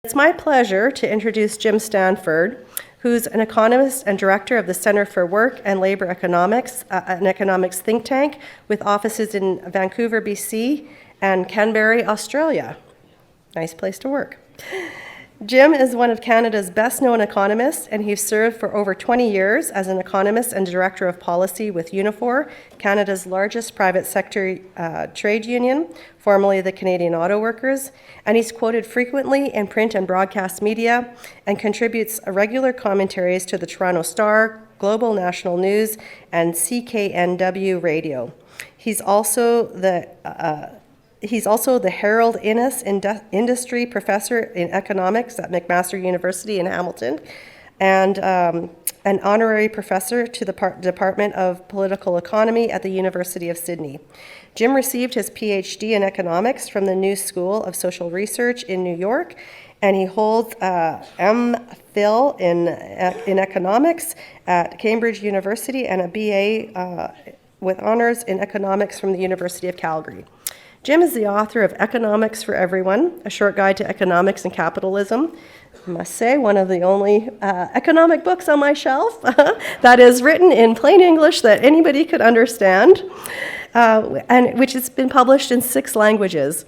It's my pleasure to introduce Jim Stanford, who's an economist and director of the Centre for Work and Labour Economics, an economics think tank with offices in Vancouver, BC, and Canberra, Australia. Nice place to work. Jim is one of Canada's best-known economists, and he's served for over 20 years as an economist and director of policy with Unifor, Canada's largest private sector trade union, formerly the Canadian Auto Workers, and he's quoted frequently in print and broadcast media and contributes regular commentaries to the Toronto Star, Global National News, and CKNW Radio. He's also the Harold Innes Industry Professor in Economics at McMaster University in Hamilton, and an honorary professor to the Department of Political Economy at the University of Sydney. Jim received his PhD in economics from the New School of Social Research in New York, and he holds M.Phil in economics at Cambridge University and a BA with honors in economics from the University of Calgary. Jim is the author of Economics for Everyone, A Short Guide to Economics and Capitalism. I must say, one of the only economic books on my shelf that is written in plain English that anybody could understand, and which has been published in 6 languages.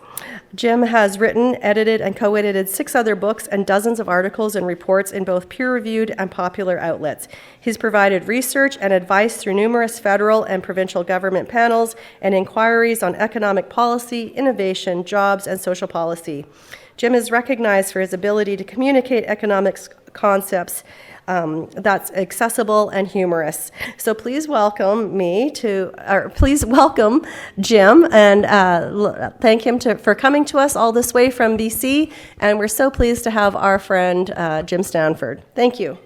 Jim has written, edited, and co-edited 6 other books and dozens of articles and reports in both peer-reviewed and popular outlets. He's provided research and advice through numerous federal and provincial government panels and inquiries on economic policy, innovation, jobs, and social policy. Jim is recognized for his ability to communicate economics concepts that's accessible and humorous. So please welcome Jim, and thank him for coming to us all this way from BC. And we're so pleased to have our friend Jim Stanford. Thank you.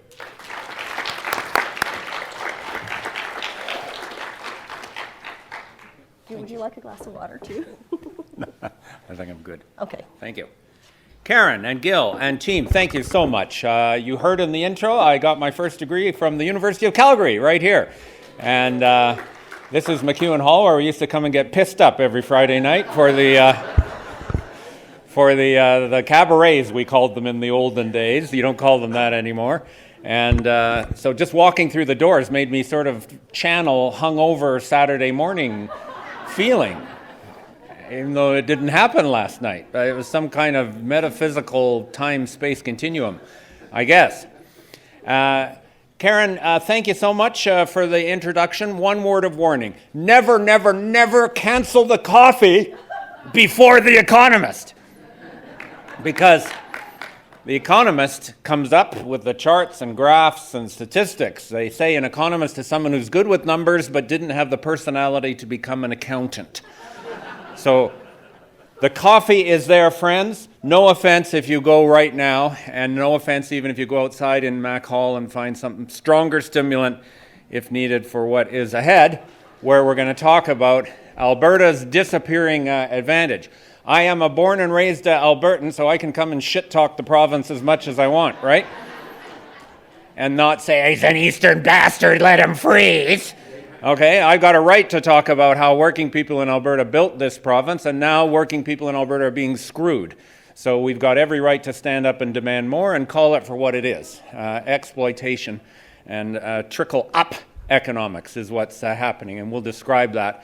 Would you like a glass of water too? I think I'm good. Okay. Thank you. Karen and Gil and team, thank you so much. You heard in the intro, I got my first degree from the University of Calgary, right here. And this is McEwen Hall, where we used to come and get pissed up every Friday night for the cabarets, we called them in the olden days. You don't call them that anymore. And so just walking through the doors made me sort of channel hungover Saturday morning feeling, even though it didn't happen last night. It was some kind of metaphysical time-space continuum, I guess. Karen, thank you so much for the introduction. One word of warning. Never, never, never cancel the coffee before The Economist. Because The Economist comes up with the charts and graphs and statistics. They say an economist is someone who's good with numbers but didn't have the personality to become an accountant. So the coffee is there, friends. No offense if you go right now, and no offense even if you go outside in Mac Hall and find some stronger stimulant if needed for what is ahead, where we're going to talk about Alberta's disappearing advantage. I am a born and raised Albertan, so I can come and shit-talk the province as much as I want, right? And not say, he's an eastern bastard, let him freeze. Okay, I got a right to talk about how working people in Alberta built this province, and now working people in Alberta are being screwed. So we've got every right to stand up and demand more and call it for what it is. Exploitation and trickle-up economics is what's happening, and we'll describe that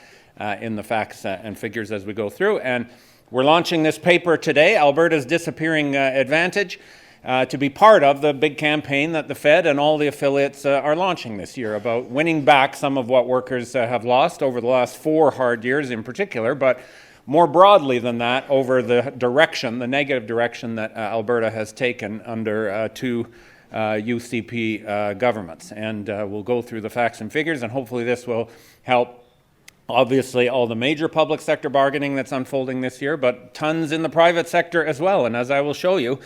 in the facts and figures as we go through. And we're launching this paper today, Alberta's Disappearing Advantage, to be part of the big campaign that the Fed and all the affiliates are launching this year about winning back some of what workers have lost over the last 4 hard years in particular, but more broadly than that, over the direction, the negative direction that Alberta has taken under 2 UCP governments. And we'll go through the facts and figures, and hopefully this will help. Obviously, all the major public sector bargaining that's unfolding this year, but tons in the private sector as well. And as I will show you,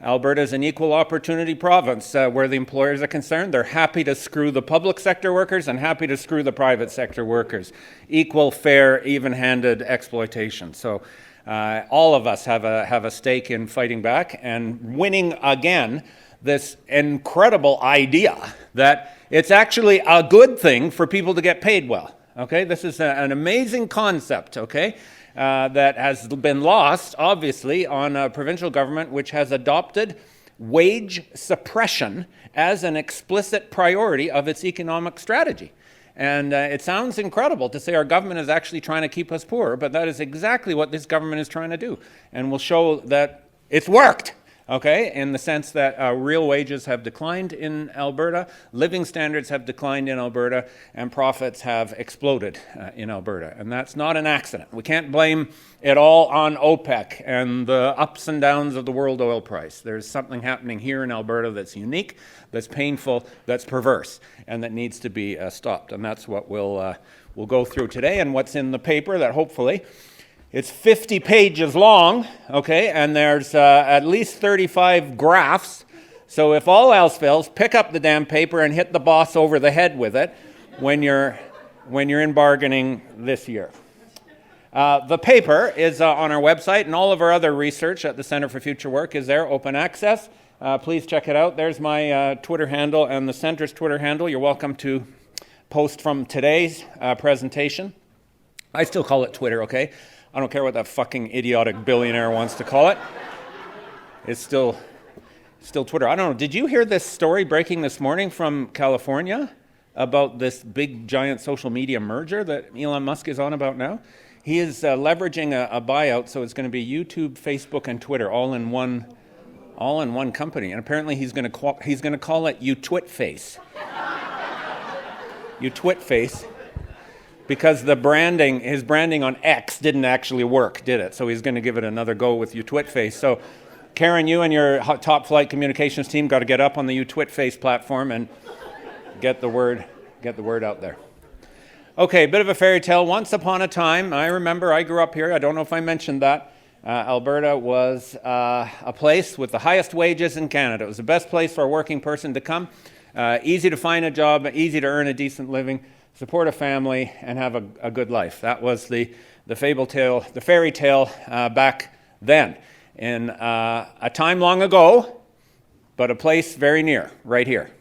Alberta is an equal opportunity province where the employers are concerned. They're happy to screw the public sector workers and happy to screw the private sector workers. Equal, fair, even-handed exploitation. So all of us have a stake in fighting back and winning again this incredible idea that it's actually a good thing for people to get paid well. Okay, this is an amazing concept, okay? that has been lost, obviously, on a provincial government which has adopted wage suppression as an explicit priority of its economic strategy. And it sounds incredible to say our government is actually trying to keep us poor, but that is exactly what this government is trying to do. And we'll show that it's worked, okay, in the sense that real wages have declined in Alberta, living standards have declined in Alberta, and profits have exploded in Alberta. And that's not an accident. We can't blame it all on OPEC and the ups and downs of the world oil price. There's something happening here in Alberta that's unique, that's painful, that's perverse, and that needs to be stopped. And that's what we'll go through today, and what's in the paper that hopefully... It's 50 pages long, okay, and there's at least 35 graphs. So if all else fails, pick up the damn paper and hit the boss over the head with it when you're in bargaining this year. The paper is on our website, and all of our other research at the Centre for Future Work is there, open access. Please check it out. There's my Twitter handle and the Centre's Twitter handle. You're welcome to post from today's presentation. I still call it Twitter, okay? I don't care what that fucking idiotic billionaire wants to call it. It's still Twitter. I don't know. Did you hear this story breaking this morning from California about this big, giant social media merger that Elon Musk is on about now? He is leveraging a buyout, so it's going to be YouTube, Facebook, and Twitter all in one company. And apparently he's going to call it YouTwitFace. YouTwitFace. Because his branding on X didn't actually work, did it? So he's going to give it another go with YouTwitFace. So, Karen, you and your top flight communications team got to get up on the YouTwitFace platform and get the word out there. Okay, a bit of a fairy tale. Once upon a time, I remember I grew up here. I don't know if I mentioned that. Alberta was a place with the highest wages in Canada. It was the best place for a working person to come. Easy to find a job, easy to earn a decent living, support a family, and have a good life. That was the fairy tale back then, in a time long ago, but a place very near, right here.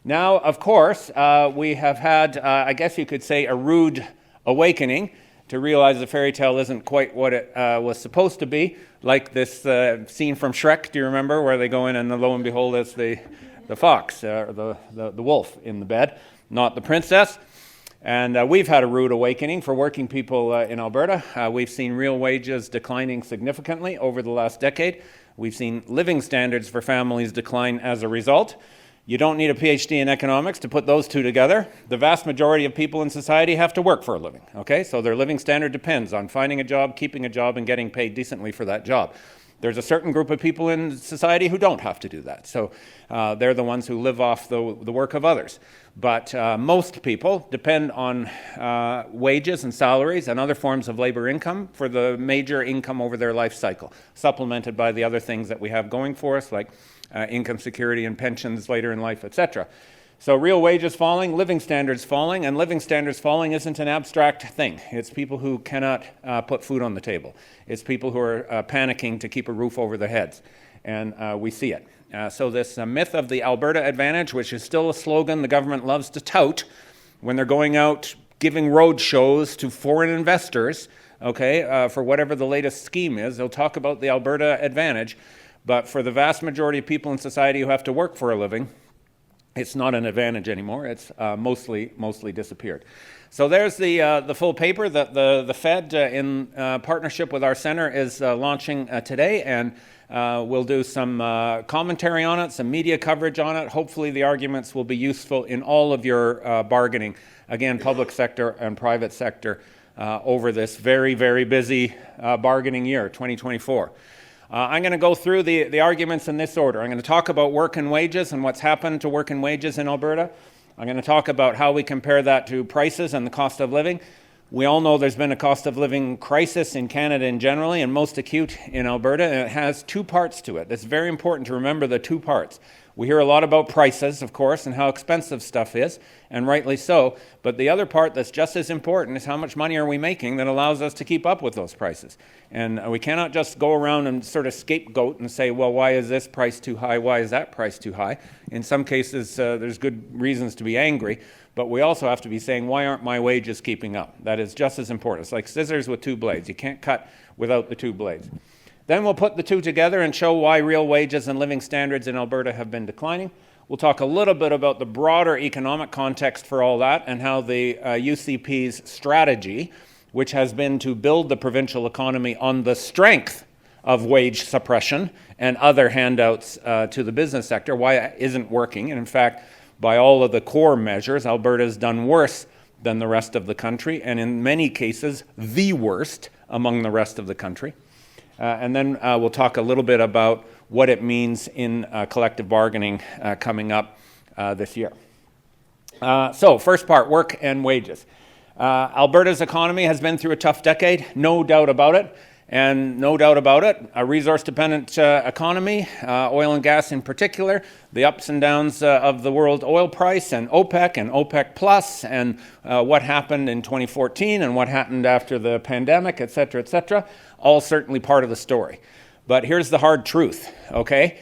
Now, of course, we have had, I guess you could say, a rude awakening to realize the fairy tale isn't quite what it was supposed to be, like this scene from Shrek, do you remember, where they go in and lo and behold it's the fox, the wolf in the bed, not the princess. And we've had a rude awakening for working people in Alberta. We've seen real wages declining significantly over the last decade. We've seen living standards for families decline as a result. You don't need a PhD in economics to put those two together. The vast majority of people in society have to work for a living, okay? So their living standard depends on finding a job, keeping a job, and getting paid decently for that job. There's a certain group of people in society who don't have to do that. So they're the ones who live off the work of others. But most people depend on wages and salaries and other forms of labor income for the major income over their life cycle, supplemented by the other things that we have going for us, like income security and pensions later in life, etc. So real wages falling, living standards falling, and living standards falling isn't an abstract thing. It's people who cannot put food on the table. It's people who are panicking to keep a roof over their heads, and we see it. So this myth of the Alberta advantage, which is still a slogan the government loves to tout when they're going out giving road shows to foreign investors, okay, for whatever the latest scheme is, they'll talk about the Alberta advantage, but for the vast majority of people in society who have to work for a living, it's not an advantage anymore. It's mostly disappeared. So there's the full paper that the Fed, in partnership with our center, is launching today, and we'll do some commentary on it, some media coverage on it. Hopefully the arguments will be useful in all of your bargaining, again, public sector and private sector, over this very, very busy bargaining year, 2024. I'm going to go through the arguments in this order. I'm going to talk about work and wages and what's happened to work and wages in Alberta. I'm going to talk about how we compare that to prices and the cost of living. We all know there's been a cost of living crisis in Canada in generally, and most acute in Alberta, and it has two parts to it. It's very important to remember the two parts. We hear a lot about prices, of course, and how expensive stuff is, and rightly so. But the other part that's just as important is how much money are we making that allows us to keep up with those prices. And we cannot just go around and sort of scapegoat and say, well, why is this price too high? Why is that price too high? In some cases, there's good reasons to be angry. But we also have to be saying, why aren't my wages keeping up? That is just as important. It's like scissors with two blades. You can't cut without the two blades. Then we'll put the two together and show why real wages and living standards in Alberta have been declining. We'll talk a little bit about the broader economic context for all that and how the UCP's strategy, which has been to build the provincial economy on the strength of wage suppression and other handouts to the business sector, why it isn't working. And in fact, by all of the core measures, Alberta's done worse than the rest of the country, and in many cases, the worst among the rest of the country. And then we'll talk a little bit about what it means in collective bargaining coming up this year. So first part, work and wages. Alberta's economy has been through a tough decade, no doubt about it. And no doubt about it, a resource-dependent economy, oil and gas in particular, the ups and downs of the world oil price and OPEC Plus, and what happened in 2014 and what happened after the pandemic, et cetera, all certainly part of the story. But here's the hard truth, okay?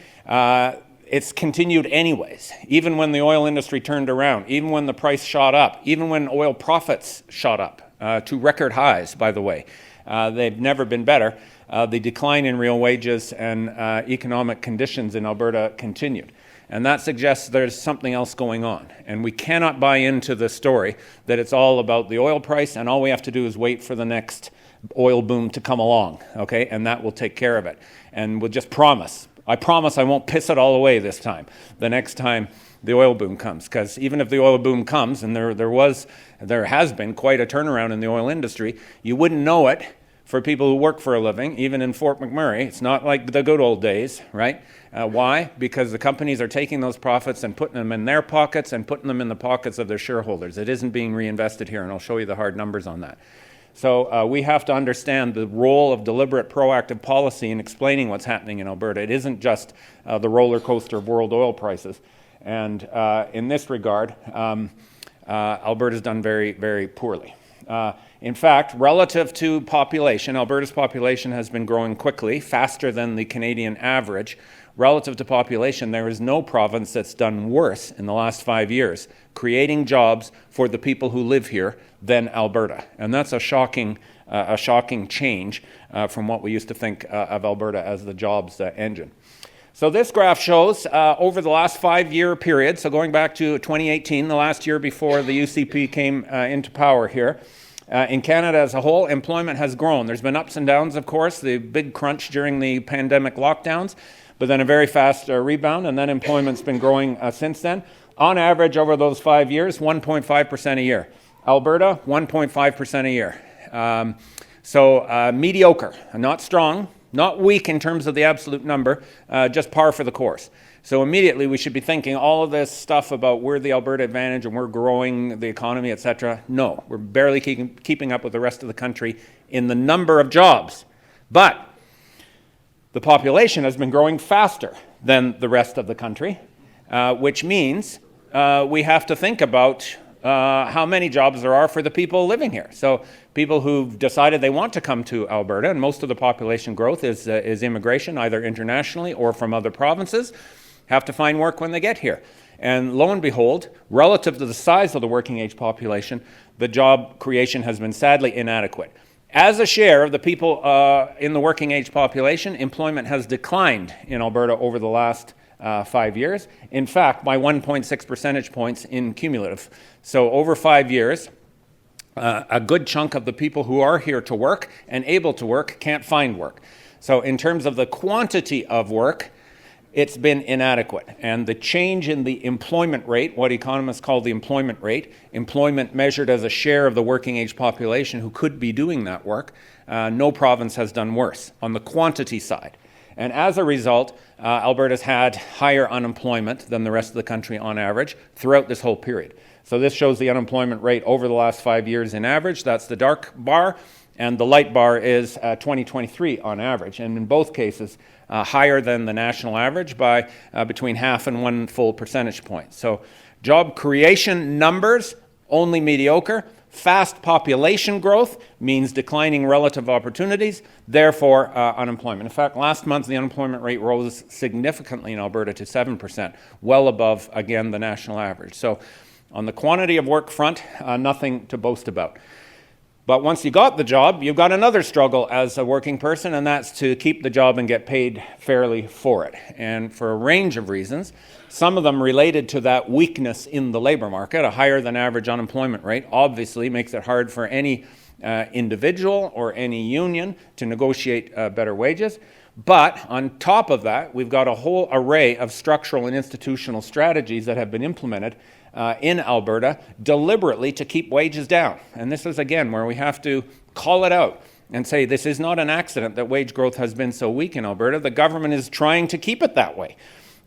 It's continued anyways, even when the oil industry turned around, even when the price shot up, even when oil profits shot up to record highs, by the way. They've never been better. The decline in real wages and economic conditions in Alberta continued. And that suggests there's something else going on. And we cannot buy into the story that it's all about the oil price and all we have to do is wait for the next oil boom to come along, okay? And that will take care of it. And we'll just promise. I promise I won't piss it all away this time, the next time the oil boom comes. Because even if the oil boom comes, and there has been quite a turnaround in the oil industry, you wouldn't know it for people who work for a living, even in Fort McMurray. It's not like the good old days, right? Why? Because the companies are taking those profits and putting them in their pockets and putting them in the pockets of their shareholders. It isn't being reinvested here, and I'll show you the hard numbers on that. So we have to understand the role of deliberate, proactive policy in explaining what's happening in Alberta. It isn't just the roller coaster of world oil prices. And in this regard, Alberta's done very, very poorly. In fact, relative to population, Alberta's population has been growing quickly, faster than the Canadian average. Relative to population, there is no province that's done worse in the last 5 years, creating jobs for the people who live here than Alberta. And that's a shocking change from what we used to think of Alberta as the jobs engine. So this graph shows over the last 5-year period, so going back to 2018, the last year before the UCP came into power here, in Canada as a whole, employment has grown. There's been ups and downs, of course, the big crunch during the pandemic lockdowns, but then a very fast rebound, and then employment's been growing since then. On average, over those 5 years, 1.5% a year. Alberta, 1.5% a year. So mediocre, not strong, not weak in terms of the absolute number, just par for the course. So immediately we should be thinking all of this stuff about we're the Alberta advantage and we're growing the economy, etc. No, we're barely keeping up with the rest of the country in the number of jobs. But the population has been growing faster than the rest of the country, which means we have to think about how many jobs there are for the people living here. So people who've decided they want to come to Alberta, and most of the population growth is immigration, either internationally or from other provinces, have to find work when they get here. And lo and behold, relative to the size of the working age population, the job creation has been sadly inadequate. As a share of the people in the working age population, employment has declined in Alberta over the last 5 years. In fact, by 1.6 percentage points in cumulative. So over 5 years, a good chunk of the people who are here to work and able to work can't find work. So in terms of the quantity of work, it's been inadequate. And the change in the employment rate, what economists call the employment rate, employment measured as a share of the working age population who could be doing that work, no province has done worse on the quantity side. And as a result, Alberta's had higher unemployment than the rest of the country on average throughout this whole period. So this shows the unemployment rate over the last 5 years in average. That's the dark bar. And the light bar is 2023 on average. And in both cases, higher than the national average by between half and 1 full percentage point. So job creation numbers, only mediocre. Fast population growth means declining relative opportunities, therefore unemployment. In fact, last month the unemployment rate rose significantly in Alberta to 7%, well above, again, the national average. So on the quantity of work front, nothing to boast about. But once you got the job, you've got another struggle as a working person, and that's to keep the job and get paid fairly for it. And for a range of reasons, some of them related to that weakness in the labor market. A higher than average unemployment rate obviously makes it hard for any individual or any union to negotiate better wages. But on top of that, we've got a whole array of structural and institutional strategies that have been implemented in Alberta deliberately to keep wages down. And this is, again, where we have to call it out and say this is not an accident that wage growth has been so weak in Alberta. The government is trying to keep it that way.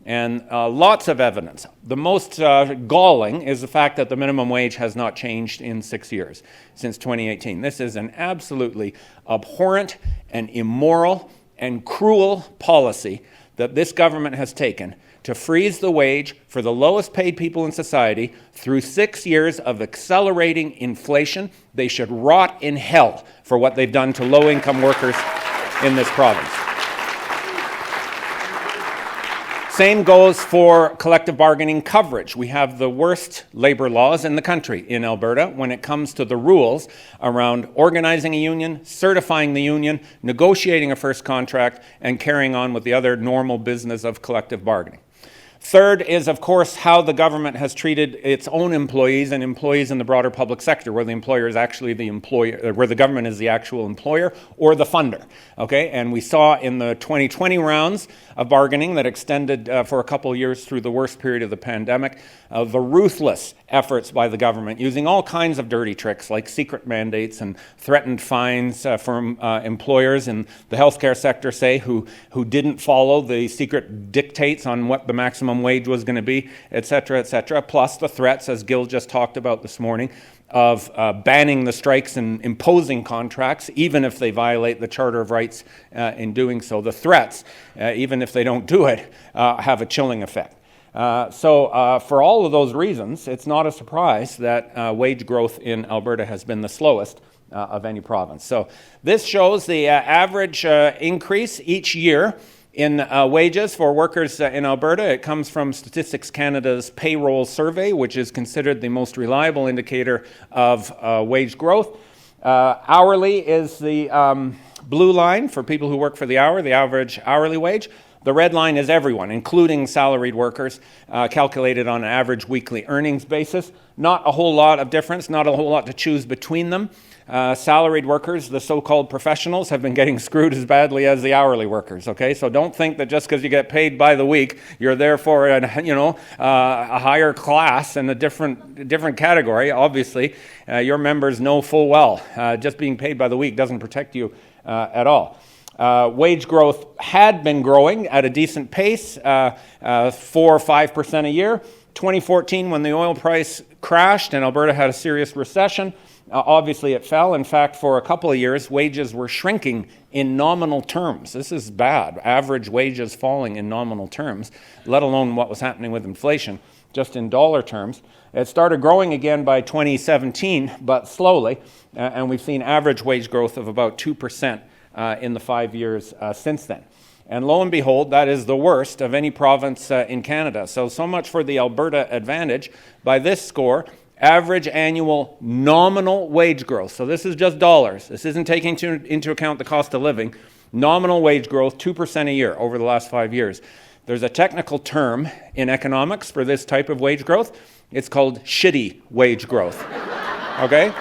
And lots of evidence. The most galling is the fact that the minimum wage has not changed in 6 years, since 2018. This is an absolutely abhorrent and immoral and cruel policy that this government has taken to freeze the wage for the lowest paid people in society through 6 years of accelerating inflation. They should rot in hell for what they've done to low-income workers in this province. Same goes for collective bargaining coverage. We have the worst labor laws in the country in Alberta when it comes to the rules around organizing a union, certifying the union, negotiating a first contract, and carrying on with the other normal business of collective bargaining. Third is, of course, how the government has treated its own employees and employees in the broader public sector, where the employer is actually the employer, where the government is the actual employer or the funder. Okay, and we saw in the 2020 rounds of bargaining that extended for a couple of years through the worst period of the pandemic, the ruthless efforts by the government using all kinds of dirty tricks like secret mandates and threatened fines from employers in the healthcare sector, say, who didn't follow the secret dictates on what the maximum wage was going to be, et cetera, plus the threats, as Gil just talked about this morning, of banning the strikes and imposing contracts, even if they violate the Charter of Rights in doing so. The threats, even if they don't do it, have a chilling effect. So for all of those reasons, it's not a surprise that wage growth in Alberta has been the slowest of any province. So this shows the average increase each year in wages for workers in Alberta. It comes from Statistics Canada's payroll survey, which is considered the most reliable indicator of wage growth. Hourly is the blue line for people who work for the hour, the average hourly wage. The red line is everyone, including salaried workers, calculated on an average weekly earnings basis. Not a whole lot of difference, not a whole lot to choose between them. Salaried workers, the so-called professionals, have been getting screwed as badly as the hourly workers, okay? So don't think that just because you get paid by the week, you're therefore a higher class and a different category. Obviously, your members know full well just being paid by the week doesn't protect you at all. Wage growth had been growing at a decent pace, 4 or 5% a year. 2014, when the oil price crashed and Alberta had a serious recession, obviously it fell. In fact, for a couple of years, wages were shrinking in nominal terms. This is bad. Average wages falling in nominal terms, let alone what was happening with inflation, just in dollar terms. It started growing again by 2017, but slowly, and we've seen average wage growth of about 2% in the 5 years since then. And lo and behold, that is the worst of any province in Canada. So much for the Alberta advantage. By this score, average annual nominal wage growth. So this is just dollars. This isn't taking into account the cost of living. Nominal wage growth, 2% a year over the last 5 years. There's a technical term in economics for this type of wage growth. It's called shitty wage growth. Okay?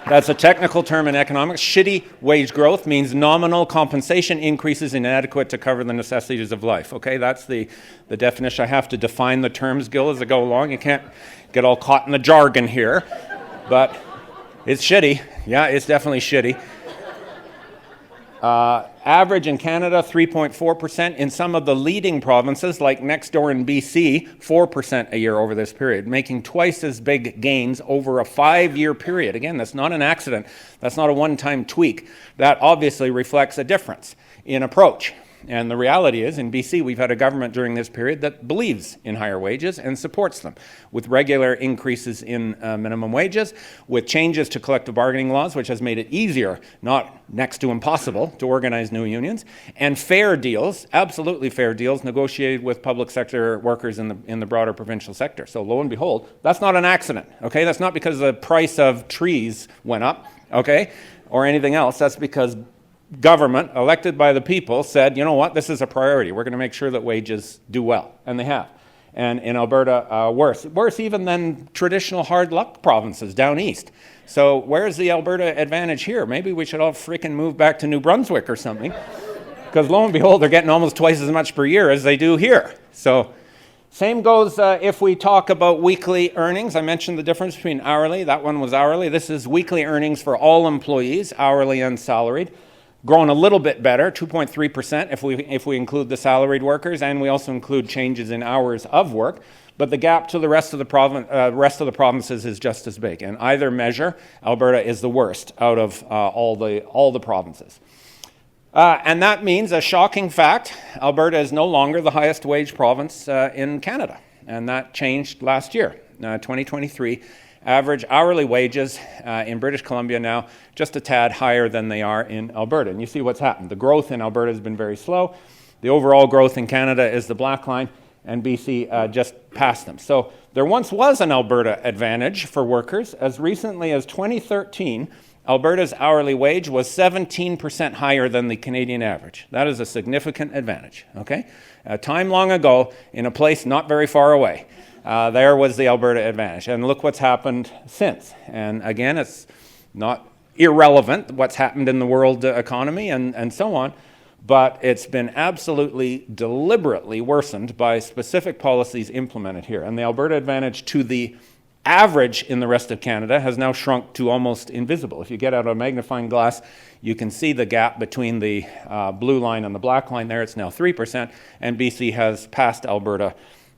That's a technical term in economics. Shitty wage growth means nominal compensation increases inadequate to cover the necessities of life. Okay, that's the definition. I have to define the terms, Gil, as I go along. You can't get all caught in the jargon here. But it's shitty. Yeah, it's definitely shitty. Average in Canada, 3.4%. In some of the leading provinces, like next door in BC, 4% a year over this period, making twice as big gains over a 5-year period. Again, that's not an accident. That's not a one-time tweak. That obviously reflects a difference in approach. And the reality is, in BC, we've had a government during this period that believes in higher wages and supports them, with regular increases in minimum wages, with changes to collective bargaining laws, which has made it easier, not next to impossible, to organize new unions, and fair deals, absolutely fair deals, negotiated with public sector workers in the broader provincial sector. So lo and behold, that's not an accident, okay? That's not because the price of trees went up, okay, or anything else. That's because government, elected by the people, said, you know what, this is a priority. We're going to make sure that wages do well, and they have. And in Alberta, worse even than traditional hard luck provinces down east. So where's the Alberta advantage here? Maybe we should all freaking move back to New Brunswick or something, because lo and behold, they're getting almost twice as much per year as they do here. So same goes if we talk about weekly earnings. I mentioned the difference between hourly. That one was hourly. This is weekly earnings for all employees, hourly and salaried. Grown a little bit better, 2.3% if we include the salaried workers, and we also include changes in hours of work. But the gap to the rest of the provinces is just as big. In either measure, Alberta is the worst out of all the provinces. And that means a shocking fact: Alberta is no longer the highest wage province in Canada, and that changed last year, 2023. Average hourly wages in British Columbia now just a tad higher than they are in Alberta. And you see what's happened. The growth in Alberta has been very slow. The overall growth in Canada is the black line, and BC just passed them. So there once was an Alberta advantage for workers. As recently as 2013, Alberta's hourly wage was 17% higher than the Canadian average. That is a significant advantage, okay? A time long ago, in a place not very far away, there was the Alberta advantage. And look what's happened since. And again, it's not irrelevant what's happened in the world economy and so on, but it's been absolutely deliberately worsened by specific policies implemented here. And the Alberta advantage to the average in the rest of Canada has now shrunk to almost invisible. If you get out a magnifying glass, you can see the gap between the blue line and the black line there. It's now 3%, and BC has passed Alberta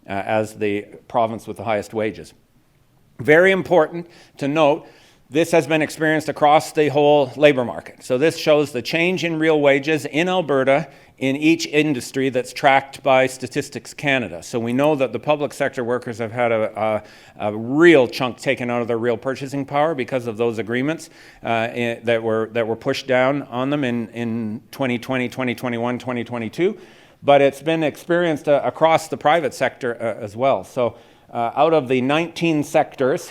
as the province with the highest wages. Very important to note, this has been experienced across the whole labour market. So this shows the change in real wages in Alberta in each industry that's tracked by Statistics Canada. So we know that the public sector workers have had a real chunk taken out of their real purchasing power because of those agreements that were pushed down on them in 2020, 2021, 2022. But it's been experienced across the private sector as well. So out of the 19 sectors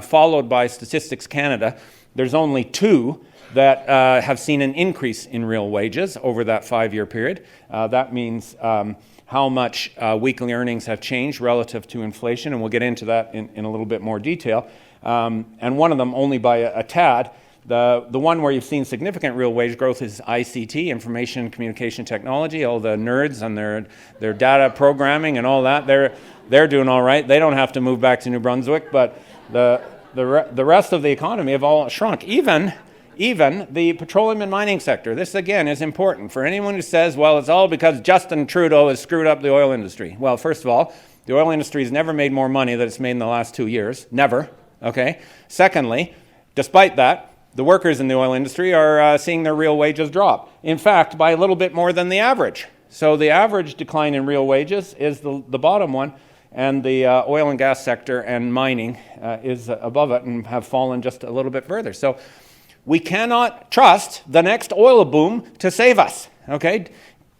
followed by Statistics Canada, there's only 2 that have seen an increase in real wages over that 5-year period. That means how much weekly earnings have changed relative to inflation, and we'll get into that in a little bit more detail. And one of them only by a tad. The one where you've seen significant real wage growth is ICT, Information and Communication Technology. All the nerds and their data programming and all that, they're doing all right. They don't have to move back to New Brunswick, but the rest of the economy have all shrunk. Even the petroleum and mining sector. This, again, is important. For anyone who says, well, it's all because Justin Trudeau has screwed up the oil industry. Well, first of all, the oil industry has never made more money than it's made in the last 2 years. Never. Okay? Secondly, despite that, the workers in the oil industry are seeing their real wages drop. In fact, by a little bit more than the average. So the average decline in real wages is the bottom one, and the oil and gas sector and mining is above it and have fallen just a little bit further. So we cannot trust the next oil boom to save us, okay?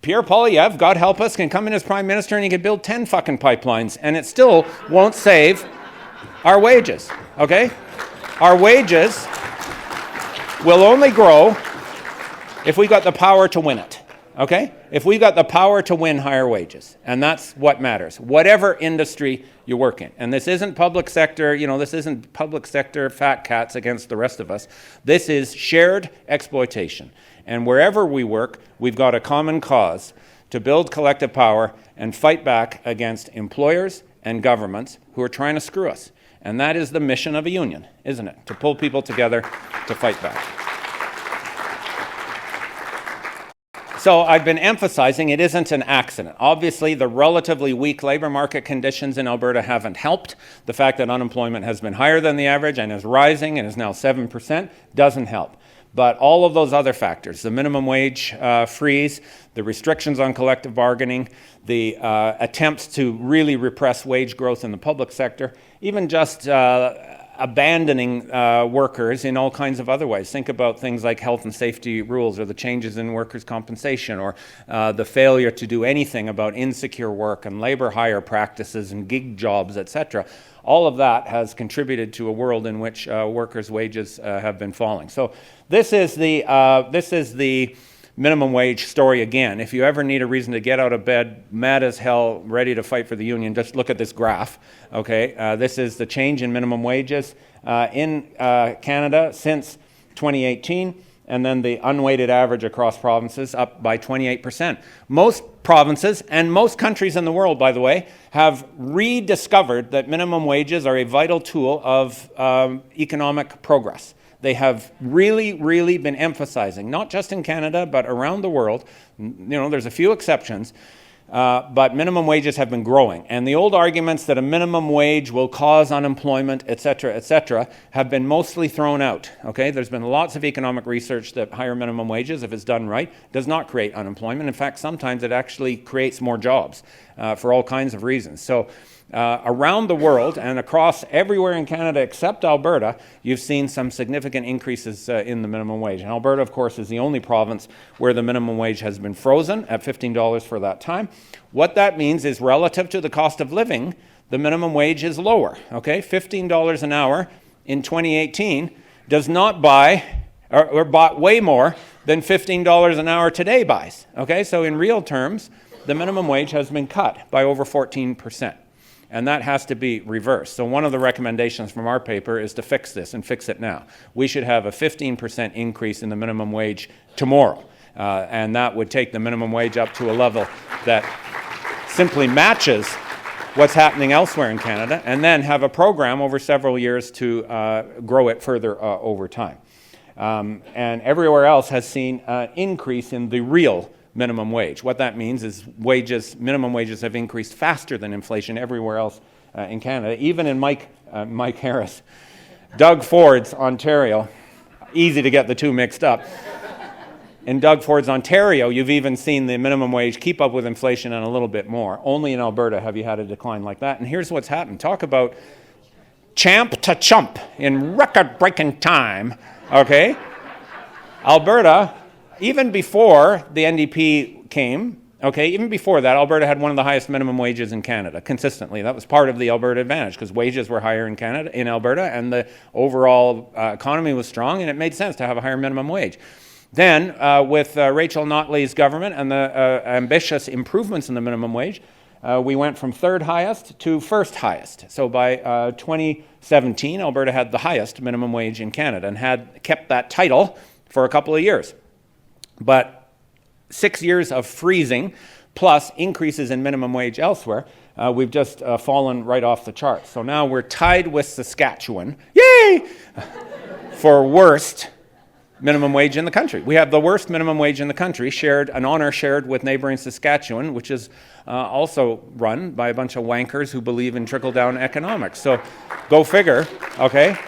Pierre Poilievre, God help us, can come in as Prime Minister and he can build 10 fucking pipelines, and it still won't save our wages, okay? Our wages will only grow if we got the power to win it, okay? If we got the power to win higher wages, and that's what matters, whatever industry you work in. And this isn't public sector, this isn't public sector fat cats against the rest of us. This is shared exploitation. And wherever we work, we've got a common cause to build collective power and fight back against employers and governments who are trying to screw us. And that is the mission of a union, isn't it? To pull people together to fight back. So I've been emphasizing it isn't an accident. Obviously, the relatively weak labor market conditions in Alberta haven't helped. The fact that unemployment has been higher than the average and is rising and is now 7% doesn't help. But all of those other factors, the minimum wage freeze, the restrictions on collective bargaining, the attempts to really repress wage growth in the public sector, even just abandoning workers in all kinds of other ways. Think about things like health and safety rules, or the changes in workers' compensation, or the failure to do anything about insecure work and labor hire practices and gig jobs, etc. All of that has contributed to a world in which workers' wages have been falling. So this is the minimum wage story again. If you ever need a reason to get out of bed, mad as hell, ready to fight for the union, just look at this graph. Okay, this is the change in minimum wages in Canada since 2018. And then the unweighted average across provinces up by 28%. Most provinces and most countries in the world, by the way, have rediscovered that minimum wages are a vital tool of economic progress. They have really, really been emphasizing, not just in Canada, but around the world. You know, there's a few exceptions, but minimum wages have been growing. And the old arguments that a minimum wage will cause unemployment, et cetera, have been mostly thrown out. Okay, there's been lots of economic research that higher minimum wages, if it's done right, does not create unemployment. In fact, sometimes it actually creates more jobs for all kinds of reasons. So around the world and across everywhere in Canada except Alberta, you've seen some significant increases in the minimum wage. And Alberta, of course, is the only province where the minimum wage has been frozen at $15 for that time. What that means is, relative to the cost of living, the minimum wage is lower. Okay, $15 an hour in 2018 does not buy, or bought way more than $15 an hour today buys. Okay, so in real terms, the minimum wage has been cut by over 14%. And that has to be reversed. So one of the recommendations from our paper is to fix this, and fix it now. We should have a 15% increase in the minimum wage tomorrow. And that would take the minimum wage up to a level that simply matches what's happening elsewhere in Canada, and then have a program over several years to grow it further over time. And everywhere else has seen an increase in the real minimum wage. What that means is minimum wages have increased faster than inflation everywhere else in Canada. Even in Mike Harris, Doug Ford's Ontario, easy to get the two mixed up. In Doug Ford's Ontario, you've even seen the minimum wage keep up with inflation and a little bit more. Only in Alberta have you had a decline like that. And here's what's happened. Talk about champ to chump in record-breaking time. Okay? Alberta, even before the NDP came, okay, even before that, Alberta had one of the highest minimum wages in Canada, consistently. That was part of the Alberta advantage, because wages were higher in Alberta, and the overall economy was strong, and it made sense to have a higher minimum wage. Then, with Rachel Notley's government and the ambitious improvements in the minimum wage, we went from third highest to first highest. So by 2017, Alberta had the highest minimum wage in Canada and had kept that title for a couple of years. But 6 years of freezing plus increases in minimum wage elsewhere, we've just fallen right off the charts. So now we're tied with Saskatchewan, yay, for worst minimum wage in the country. We have the worst minimum wage in the country, an honor shared with neighboring Saskatchewan, which is also run by a bunch of wankers who believe in trickle-down economics. So go figure, okay?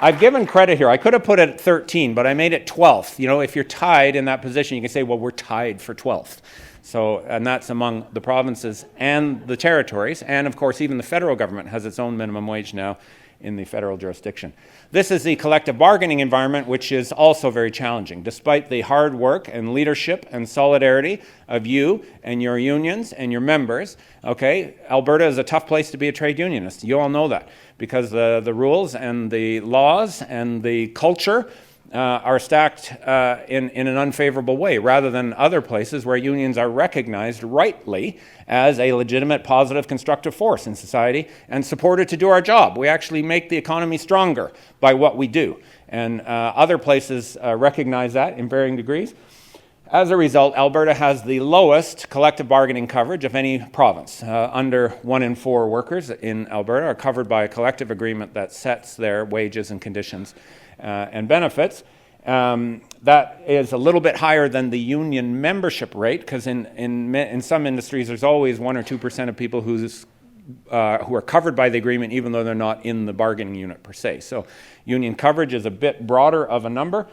I've given credit here. I could have put it at 13, but I made it 12th. You know, if you're tied in that position, you can say, well, we're tied for 12th. So, and that's among the provinces and the territories. And of course, even the federal government has its own minimum wage now in the federal jurisdiction. This is the collective bargaining environment, which is also very challenging. Despite the hard work and leadership and solidarity of you and your unions and your members, okay, Alberta is a tough place to be a trade unionist. You all know that, because the rules and the laws and the culture are stacked in an unfavorable way, rather than other places where unions are recognized rightly as a legitimate, positive, constructive force in society and supported to do our job. We actually make the economy stronger by what we do. And other places recognize that in varying degrees. As a result, Alberta has the lowest collective bargaining coverage of any province. Under 1 in 4 workers in Alberta are covered by a collective agreement that sets their wages and conditions and benefits. That is a little bit higher than the union membership rate, because in some industries there's always 1 or 2% of people who are covered by the agreement, even though they're not in the bargaining unit per se. So union coverage is a bit broader of a number.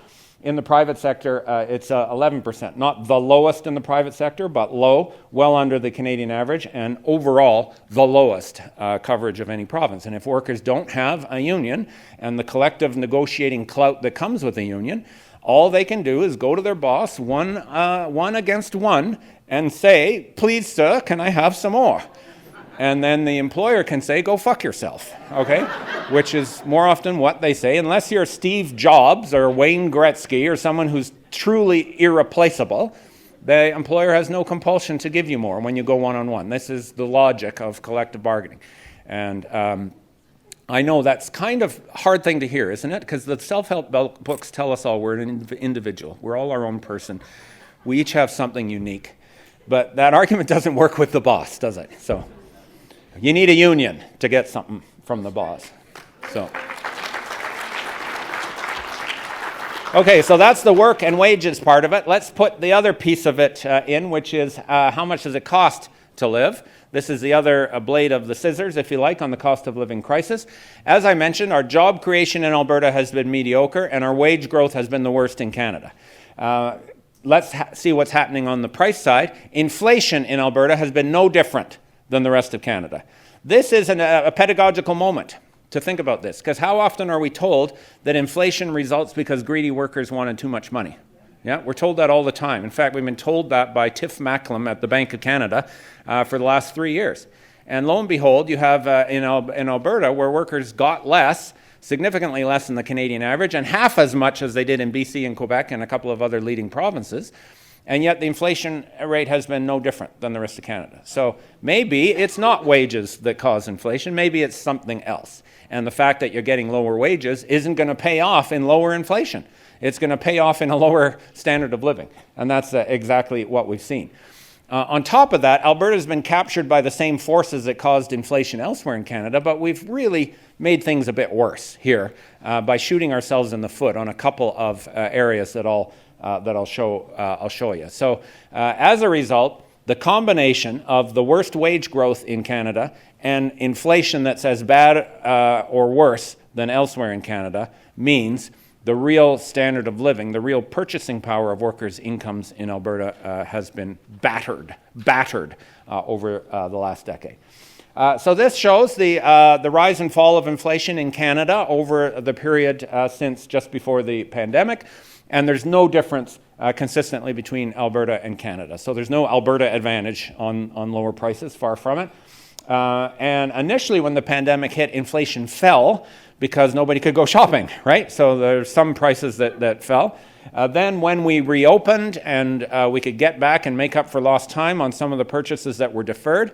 In the private sector, it's 11%. Not the lowest in the private sector, but low, well under the Canadian average, and overall, the lowest coverage of any province. And if workers don't have a union and the collective negotiating clout that comes with a union, all they can do is go to their boss, one against one, and say, "Please, sir, can I have some more?" And then the employer can say, "Go fuck yourself," okay? Which is more often what they say. Unless you're Steve Jobs or Wayne Gretzky or someone who's truly irreplaceable, the employer has no compulsion to give you more when you go one-on-one. This is the logic of collective bargaining. And I know that's kind of a hard thing to hear, isn't it? Because the self-help books tell us all we're an individual. We're all our own person. We each have something unique. But that argument doesn't work with the boss, does it? So you need a union to get something from the boss. So, okay, so that's the work and wages part of it. Let's put the other piece of it in, which is how much does it cost to live? This is the other blade of the scissors, if you like, on the cost of living crisis. As I mentioned, our job creation in Alberta has been mediocre, and our wage growth has been the worst in Canada. Let's see what's happening on the price side. Inflation in Alberta has been no different than the rest of Canada. This is a pedagogical moment to think about this, because how often are we told that inflation results because greedy workers wanted too much money? Yeah, we're told that all the time. In fact, we've been told that by Tiff Macklem at the Bank of Canada for the last 3 years. And lo and behold, you have in Alberta where workers got less, significantly less than the Canadian average, and half as much as they did in BC and Quebec and a couple of other leading provinces. And yet the inflation rate has been no different than the rest of Canada. So maybe it's not wages that cause inflation, maybe it's something else. And the fact that you're getting lower wages isn't going to pay off in lower inflation. It's going to pay off in a lower standard of living. And that's exactly what we've seen. On top of that, Alberta has been captured by the same forces that caused inflation elsewhere in Canada, but we've really made things a bit worse here by shooting ourselves in the foot on a couple of areas that I'll show you. So as a result, the combination of the worst wage growth in Canada and inflation that's as bad or worse than elsewhere in Canada means the real standard of living, the real purchasing power of workers' incomes in Alberta has been battered over the last decade. So this shows the rise and fall of inflation in Canada over the period since just before the pandemic. And there's no difference consistently between Alberta and Canada. So there's no Alberta advantage on lower prices, far from it. And initially when the pandemic hit, inflation fell because nobody could go shopping, right? So there's some prices that fell. Then when we reopened and we could get back and make up for lost time on some of the purchases that were deferred,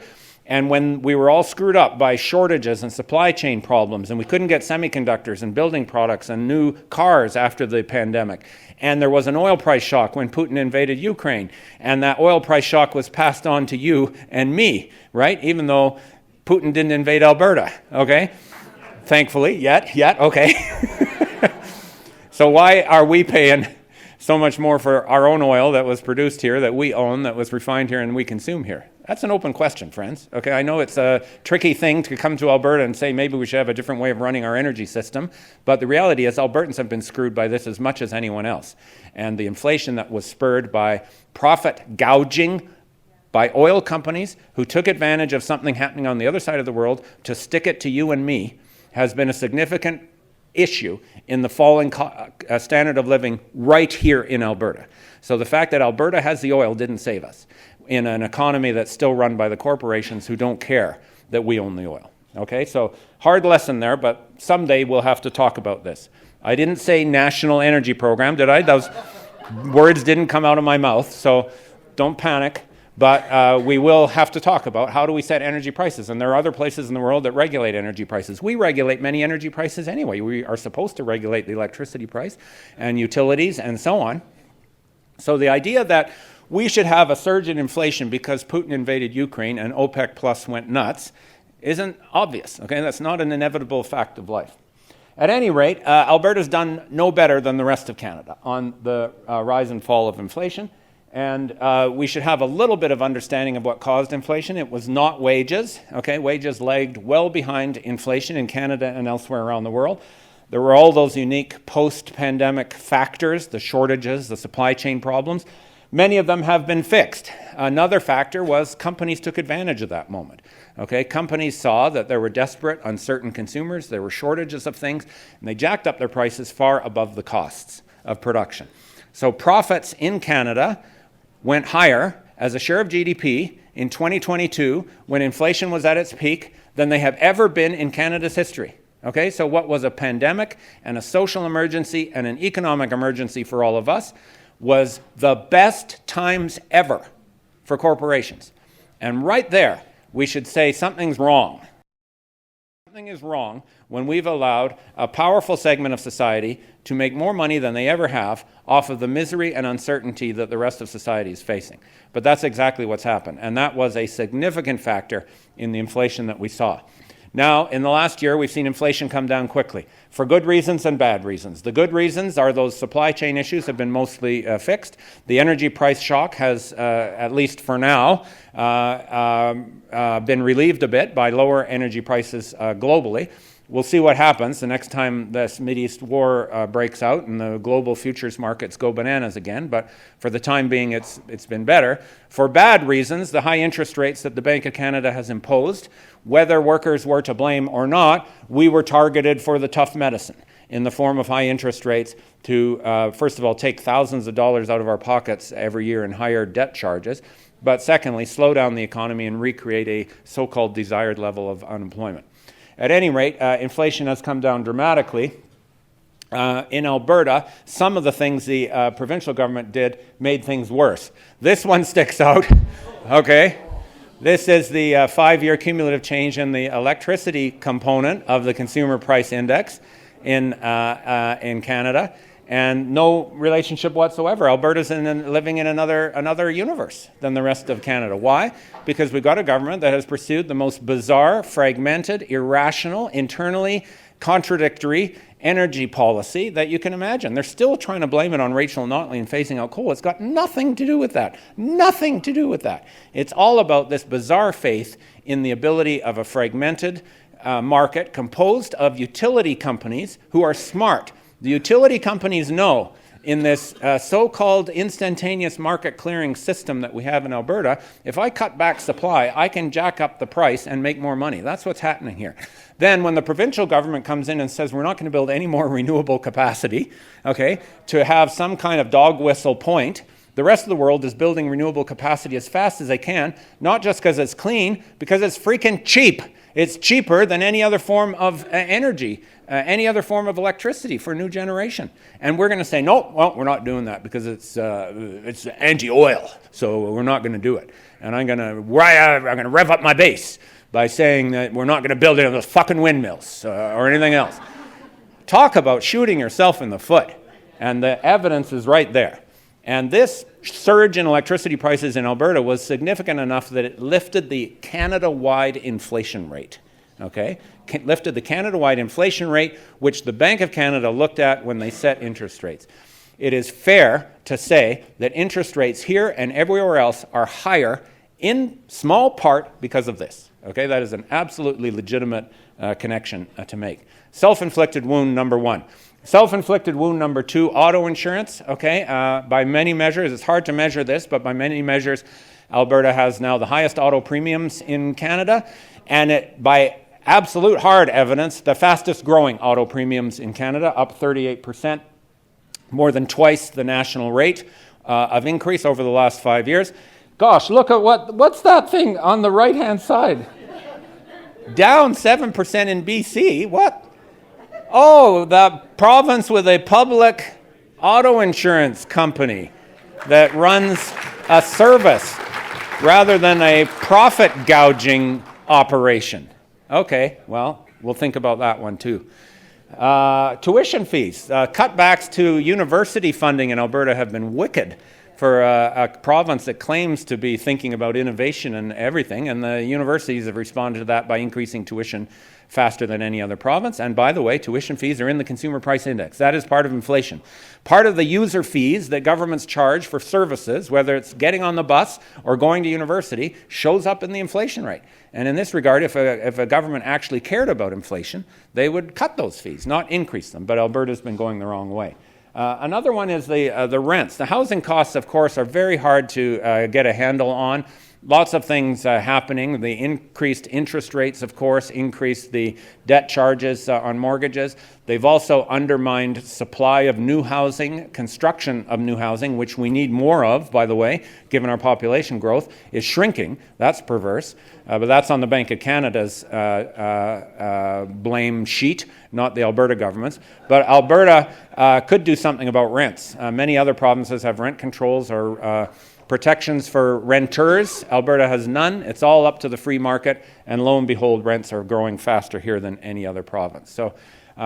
and when we were all screwed up by shortages and supply chain problems, and we couldn't get semiconductors and building products and new cars after the pandemic, and there was an oil price shock when Putin invaded Ukraine, and that oil price shock was passed on to you and me, right? Even though Putin didn't invade Alberta, okay? Thankfully, yet, okay. So why are we paying so much more for our own oil that was produced here, that we own, that was refined here, and we consume here? That's an open question, friends. Okay, I know it's a tricky thing to come to Alberta and say maybe we should have a different way of running our energy system, but the reality is Albertans have been screwed by this as much as anyone else. And the inflation that was spurred by profit gouging by oil companies who took advantage of something happening on the other side of the world to stick it to you and me has been a significant issue in the falling standard of living right here in Alberta. So the fact that Alberta has the oil didn't save us in an economy that's still run by the corporations who don't care that we own the oil. Okay, so hard lesson there, but someday we'll have to talk about this. I didn't say national energy program, did I? Those words didn't come out of my mouth, so don't panic. But we will have to talk about how do we set energy prices. And there are other places in the world that regulate energy prices. We regulate many energy prices anyway. We are supposed to regulate the electricity price and utilities and so on. So the idea that we should have a surge in inflation because Putin invaded Ukraine and OPEC Plus went nuts isn't obvious. Okay, that's not an inevitable fact of life. At any rate, Alberta's done no better than the rest of Canada on the rise and fall of inflation. And we should have a little bit of understanding of what caused inflation. It was not wages. Okay, wages lagged well behind inflation in Canada and elsewhere around the world. There were all those unique post-pandemic factors, the shortages, the supply chain problems. Many of them have been fixed. Another factor was companies took advantage of that moment. Okay, companies saw that there were desperate, uncertain consumers, there were shortages of things, and they jacked up their prices far above the costs of production. So profits in Canada went higher as a share of GDP in 2022, when inflation was at its peak, than they have ever been in Canada's history. Okay, so what was a pandemic and a social emergency and an economic emergency for all of us was the best times ever for corporations. And right there, we should say something's wrong. Something is wrong when we've allowed a powerful segment of society to make more money than they ever have off of the misery and uncertainty that the rest of society is facing. But that's exactly what's happened, and that was a significant factor in the inflation that we saw. Now, in the last year, we've seen inflation come down quickly, for good reasons and bad reasons. The good reasons are those supply chain issues have been mostly fixed. The energy price shock has, at least for now, been relieved a bit by lower energy prices globally. We'll see what happens the next time this Mideast war breaks out and the global futures markets go bananas again. But for the time being, it's been better. For bad reasons, the high interest rates that the Bank of Canada has imposed, whether workers were to blame or not, we were targeted for the tough medicine in the form of high interest rates to, first of all, take thousands of dollars out of our pockets every year in higher debt charges, but secondly, slow down the economy and recreate a so-called desired level of unemployment. At any rate, inflation has come down dramatically. In Alberta, some of the things the provincial government did made things worse. This one sticks out, okay? This is the 5-year cumulative change in the electricity component of the Consumer Price Index in Canada, and no relationship whatsoever. Alberta's living in another universe than the rest of Canada. Why? Because we've got a government that has pursued the most bizarre, fragmented, irrational, internally contradictory energy policy that you can imagine. They're still trying to blame it on Rachel Notley and phasing out coal. It's got nothing to do with that. Nothing to do with that. It's all about this bizarre faith in the ability of a fragmented market composed of utility companies who are smart. The utility companies know in this so-called instantaneous market clearing system that we have in Alberta, if I cut back supply, I can jack up the price and make more money. That's what's happening here. Then when the provincial government comes in and says we're not going to build any more renewable capacity, okay, to have some kind of dog whistle point, the rest of the world is building renewable capacity as fast as they can, not just because it's clean, because it's freaking cheap. It's cheaper than any other form of energy, any other form of electricity for a new generation. And we're going to say, no, well, we're not doing that because it's anti-oil, so we're not going to do it. And I'm going to rev up my base by saying that we're not going to build any of those fucking windmills or anything else. Talk about shooting yourself in the foot. And the evidence is right there. And this surge in electricity prices in Alberta was significant enough that it lifted the Canada-wide inflation rate, okay? Lifted the Canada-wide inflation rate, which the Bank of Canada looked at when they set interest rates. It is fair to say that interest rates here and everywhere else are higher in small part because of this, okay? That is an absolutely legitimate connection to make. Self-inflicted wound number one. Self-inflicted wound number two, auto insurance, okay? By many measures, it's hard to measure this, but by many measures, Alberta has now the highest auto premiums in Canada, and by absolute hard evidence, the fastest growing auto premiums in Canada, up 38%, more than twice the national rate of increase over the last 5 years. Gosh, look at what's that thing on the right-hand side? Down 7% in BC, what? Oh, the province with a public auto insurance company that runs a service rather than a profit gouging operation. Okay, well, we'll think about that one too. Tuition fees. Cutbacks to university funding in Alberta have been wicked for a province that claims to be thinking about innovation and everything, and the universities have responded to that by increasing tuition faster than any other province. And by the way, tuition fees are in the Consumer Price Index. That is part of inflation. Part of the user fees that governments charge for services, whether it's getting on the bus or going to university, shows up in the inflation rate. And in this regard, if a government actually cared about inflation, they would cut those fees, not increase them. But Alberta's been going the wrong way. Another one is the rents. The housing costs, of course, are very hard to get a handle on. Lots of things happening. The increased interest rates, of course, increased the debt charges on mortgages. They've also undermined supply of new housing, construction of new housing, which we need more of, by the way, given our population growth, is shrinking. That's perverse. But that's on the Bank of Canada's blame sheet, not the Alberta government's. But Alberta could do something about rents. Many other provinces have rent controls or protections for renters. Alberta has none. It's all up to the free market, and lo and behold, rents are growing faster here than any other province. So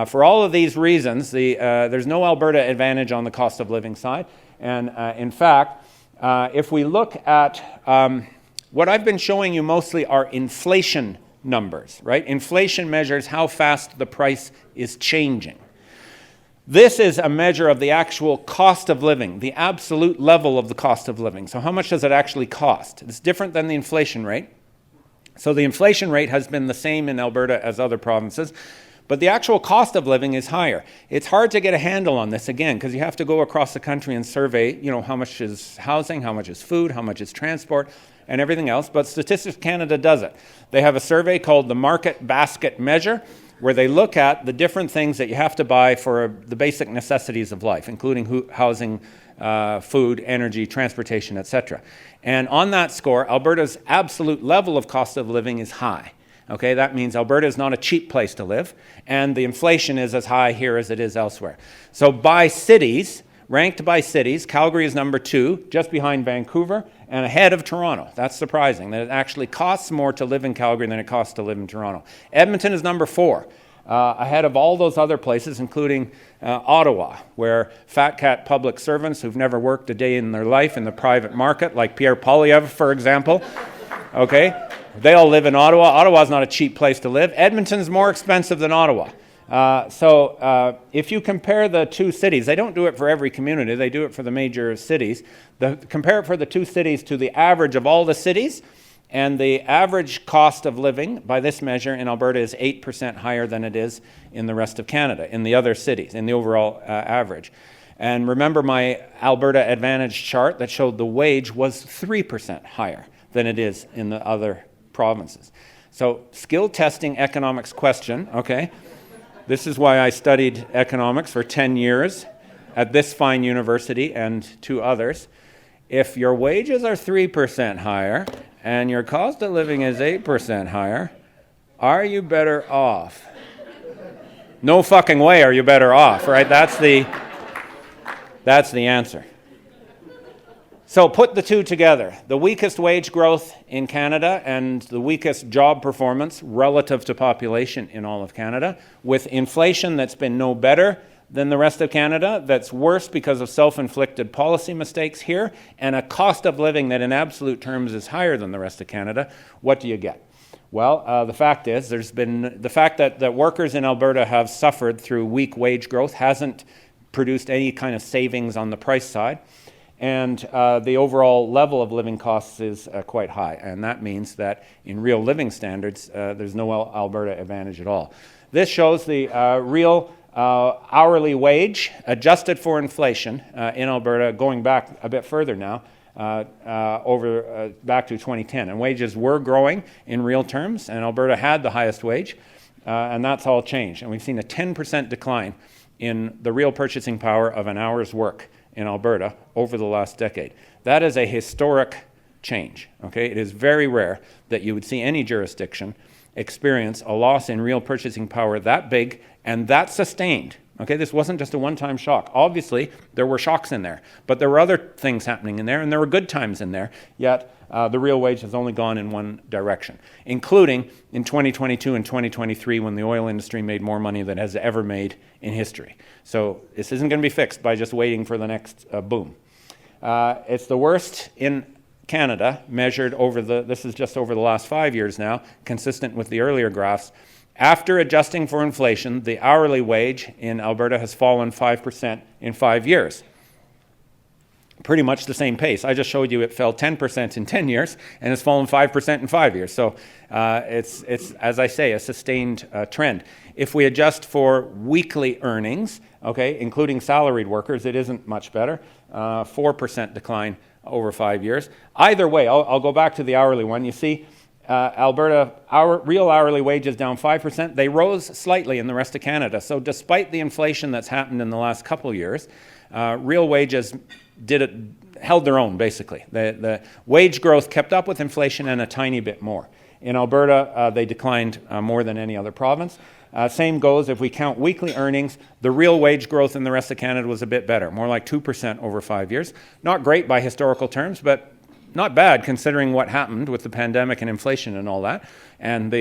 for all of these reasons, there's no Alberta advantage on the cost of living side. And in fact, if we look at what I've been showing you mostly are inflation numbers, right? Inflation measures how fast the price is changing. This is a measure of the actual cost of living, the absolute level of the cost of living. So how much does it actually cost? It's different than the inflation rate. So the inflation rate has been the same in Alberta as other provinces, but the actual cost of living is higher. It's hard to get a handle on this, again, because you have to go across the country and survey, how much is housing, how much is food, how much is transport, and everything else. But Statistics Canada does it. They have a survey called the Market Basket Measure, where they look at the different things that you have to buy for the basic necessities of life, including housing, food, energy, transportation, etc. And on that score, Alberta's absolute level of cost of living is high. Okay, that means Alberta is not a cheap place to live, and the inflation is as high here as it is elsewhere. So by cities, ranked by cities, Calgary is number 2, just behind Vancouver, and ahead of Toronto. That's surprising, that it actually costs more to live in Calgary than it costs to live in Toronto. Edmonton is number 4, ahead of all those other places, including Ottawa, where fat cat public servants who've never worked a day in their life in the private market, like Pierre Poilievre, for example, okay, they all live in Ottawa. Ottawa's not a cheap place to live. Edmonton's more expensive than Ottawa. So if you compare the two cities, they don't do it for every community, they do it for the major cities. Compare it for the two cities to the average of all the cities, and the average cost of living by this measure in Alberta is 8% higher than it is in the rest of Canada, in the other cities, in the overall average. And remember my Alberta Advantage chart that showed the wage was 3% higher than it is in the other provinces. So skill testing economics question, okay? This is why I studied economics for 10 years at this fine university and 2 others. If your wages are 3% higher and your cost of living is 8% higher, are you better off? No fucking way are you better off, right? That's the answer. So put the two together. The weakest wage growth in Canada and the weakest job performance relative to population in all of Canada, with inflation that's been no better than the rest of Canada, that's worse because of self-inflicted policy mistakes here, and a cost of living that in absolute terms is higher than the rest of Canada. What do you get? Well, the fact is, there's been the fact that workers in Alberta have suffered through weak wage growth hasn't produced any kind of savings on the price side. And the overall level of living costs is quite high. And that means that in real living standards, there's no Alberta advantage at all. This shows the real hourly wage adjusted for inflation in Alberta, going back a bit further now, back to 2010. And wages were growing in real terms, and Alberta had the highest wage, and that's all changed. And we've seen a 10% decline in the real purchasing power of an hour's work in Alberta over the last decade. That is a historic change. Okay, it is very rare that you would see any jurisdiction experience a loss in real purchasing power that big and that sustained. Okay, this wasn't just a one-time shock. Obviously, there were shocks in there, but there were other things happening in there, and there were good times in there, yet the real wage has only gone in one direction, including in 2022 and 2023 when the oil industry made more money than it has ever made in history. So this isn't going to be fixed by just waiting for the next boom. It's the worst in Canada, measured over this is just over the last 5 years now, consistent with the earlier graphs. After adjusting for inflation, the hourly wage in Alberta has fallen 5% in 5 years. Pretty much the same pace. I just showed you it fell 10% in 10 years and it's fallen 5% in 5 years. So it's, as I say, a sustained trend. If we adjust for weekly earnings, okay, including salaried workers, it isn't much better. 4% decline over 5 years. Either way, I'll go back to the hourly one. You see, Alberta, real hourly wages down 5%. They rose slightly in the rest of Canada. So despite the inflation that's happened in the last couple of years, real wages held their own, basically. The wage growth kept up with inflation and a tiny bit more. In Alberta, they declined more than any other province. Same goes if we count weekly earnings. The real wage growth in the rest of Canada was a bit better, more like 2% over 5 years. Not great by historical terms, but not bad considering what happened with the pandemic and inflation and all that. And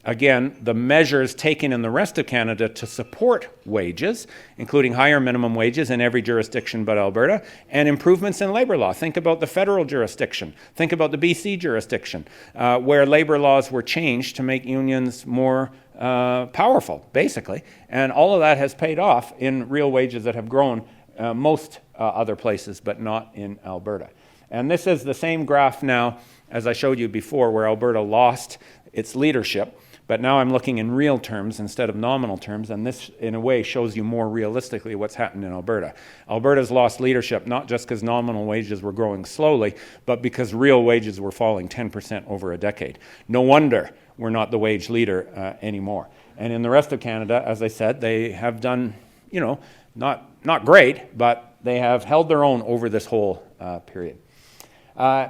again, the measures taken in the rest of Canada to support wages, including higher minimum wages in every jurisdiction but Alberta, and improvements in labor law. Think about the federal jurisdiction. Think about the BC jurisdiction, where labor laws were changed to make unions more powerful, basically. And all of that has paid off in real wages that have grown most other places, but not in Alberta. And this is the same graph now as I showed you before, where Alberta lost its leadership. But now I'm looking in real terms instead of nominal terms, and this, in a way, shows you more realistically what's happened in Alberta. Alberta's lost leadership, not just because nominal wages were growing slowly, but because real wages were falling 10% over a decade. No wonder we're not the wage leader anymore. And in the rest of Canada, as I said, they have done, not great, but they have held their own over this whole period.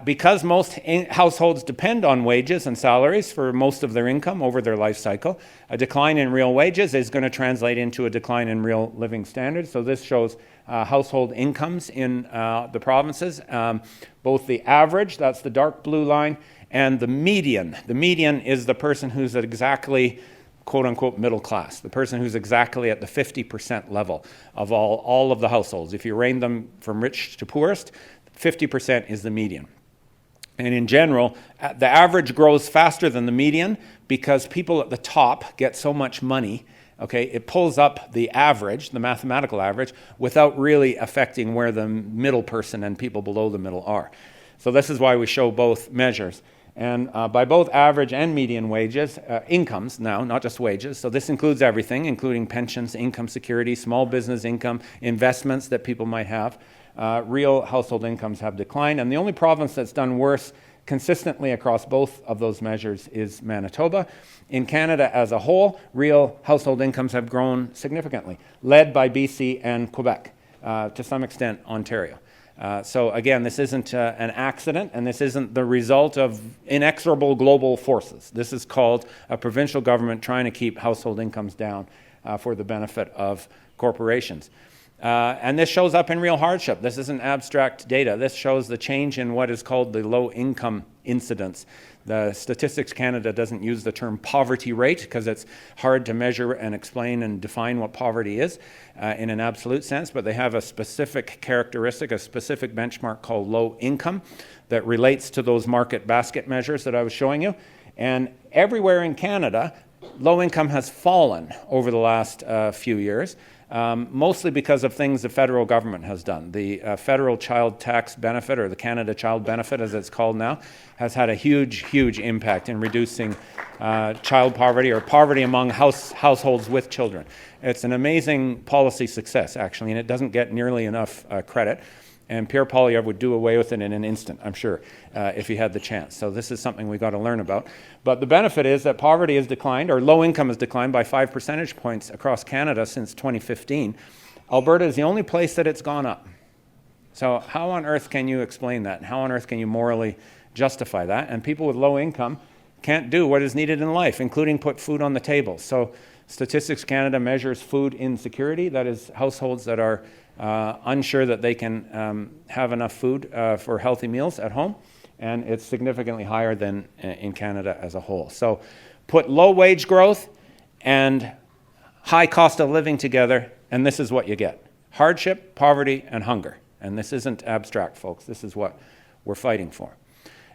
Because most households depend on wages and salaries for most of their income over their life cycle, a decline in real wages is going to translate into a decline in real living standards. So this shows household incomes in the provinces, both the average, that's the dark blue line, and the median. The median is the person who's at exactly quote-unquote middle class, the person who's exactly at the 50% level of all of the households. If you rank them from rich to poorest, 50% is the median. And in general, the average grows faster than the median because people at the top get so much money, okay, it pulls up the average, the mathematical average, without really affecting where the middle person and people below the middle are. So this is why we show both measures. And by both average and median wages, incomes now, not just wages, so this includes everything, including pensions, income security, small business income, investments that people might have. Real household incomes have declined, and the only province that's done worse consistently across both of those measures is Manitoba. In Canada as a whole, real household incomes have grown significantly, led by BC and Quebec, to some extent Ontario. So again, this isn't an accident, and this isn't the result of inexorable global forces. This is called a provincial government trying to keep household incomes down for the benefit of corporations. And this shows up in real hardship. This isn't abstract data. This shows the change in what is called the low income incidence. The Statistics Canada doesn't use the term poverty rate because it's hard to measure and explain and define what poverty is in an absolute sense, but they have a specific characteristic, a specific benchmark called low income that relates to those market basket measures that I was showing you. And everywhere in Canada, low income has fallen over the last few years. Mostly because of things the federal government has done. The federal child tax benefit, or the Canada Child Benefit as it's called now, has had a huge, huge impact in reducing child poverty or poverty among households with children. It's an amazing policy success, actually, and it doesn't get nearly enough credit. And Pierre Poilievre would do away with it in an instant, I'm sure, if he had the chance. So this is something we've got to learn about. But the benefit is that poverty has declined, or low income has declined by 5 percentage points across Canada since 2015. Alberta is the only place that it's gone up. So how on earth can you explain that? How on earth can you morally justify that? And people with low income can't do what is needed in life, including put food on the table. So Statistics Canada measures food insecurity, that is households that are unsure that they can have enough food for healthy meals at home, and it's significantly higher than in Canada as a whole. So put low wage growth and high cost of living together, and this is what you get: hardship, poverty, and hunger. And this isn't abstract, folks. This is what we're fighting for.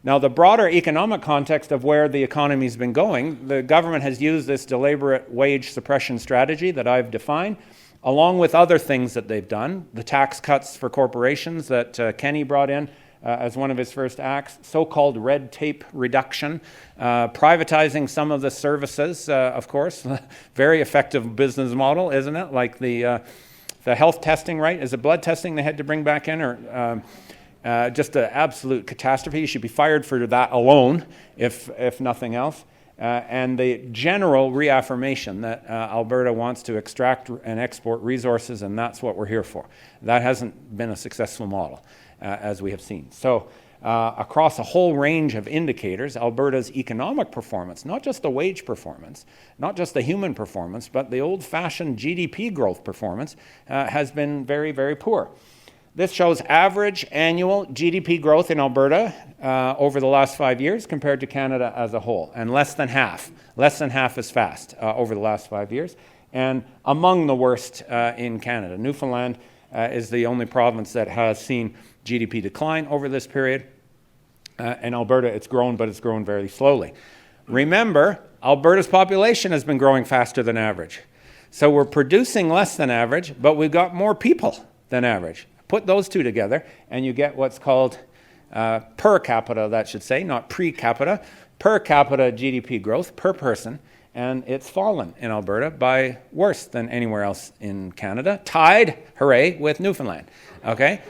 Now, the broader economic context of where the economy's been going, the government has used this deliberate wage suppression strategy that I've defined, along with other things that they've done, the tax cuts for corporations that Kenny brought in as one of his first acts, so-called red tape reduction, privatizing some of the services, of course, very effective business model, isn't it? Like the health testing, right? Is it blood testing they had to bring back in, or just an absolute catastrophe? You should be fired for that alone, if nothing else. And the general reaffirmation that Alberta wants to extract and export resources, and that's what we're here for. That hasn't been a successful model, as we have seen. So across a whole range of indicators, Alberta's economic performance, not just the wage performance, not just the human performance, but the old-fashioned GDP growth performance has been very, very poor. This shows average annual GDP growth in Alberta over the last 5 years compared to Canada as a whole, and less than half as fast over the last 5 years, and among the worst in Canada. Newfoundland is the only province that has seen GDP decline over this period. In Alberta, it's grown, but it's grown very slowly. Remember, Alberta's population has been growing faster than average. So we're producing less than average, but we've got more people than average. Put those two together, and you get what's called per capita, that should say, not pre-capita, per capita GDP growth per person, and it's fallen in Alberta by worse than anywhere else in Canada, tied, hooray, with Newfoundland, okay?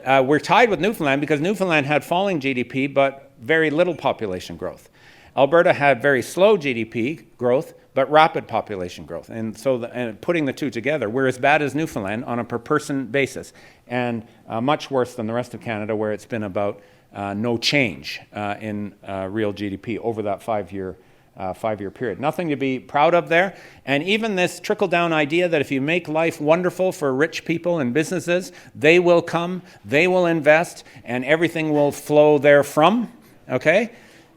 We're tied with Newfoundland because Newfoundland had falling GDP, but very little population growth. Alberta had very slow GDP growth, but rapid population growth. And so and putting the two together, we're as bad as Newfoundland on a per person basis, and much worse than the rest of Canada, where it's been about no change in real GDP over that five-year period. Nothing to be proud of there. And even this trickle-down idea that if you make life wonderful for rich people and businesses, they will come, they will invest, and everything will flow therefrom, okay?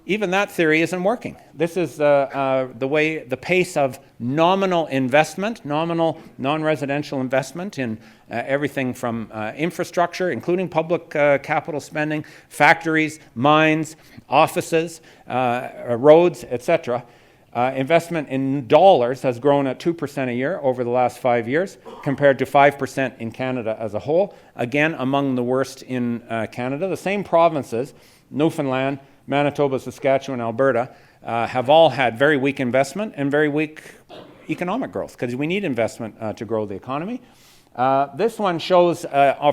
Even that theory isn't working. This is the pace of nominal investment, nominal non-residential investment in everything from infrastructure, including public capital spending, factories, mines, offices, roads, etc. Investment in dollars has grown at 2% a year over the last 5 years, compared to 5% in Canada as a whole. Again, among the worst in Canada. The same provinces, Newfoundland, Manitoba, Saskatchewan, Alberta, have all had very weak investment and very weak economic growth, because we need investment to grow the economy. This one shows,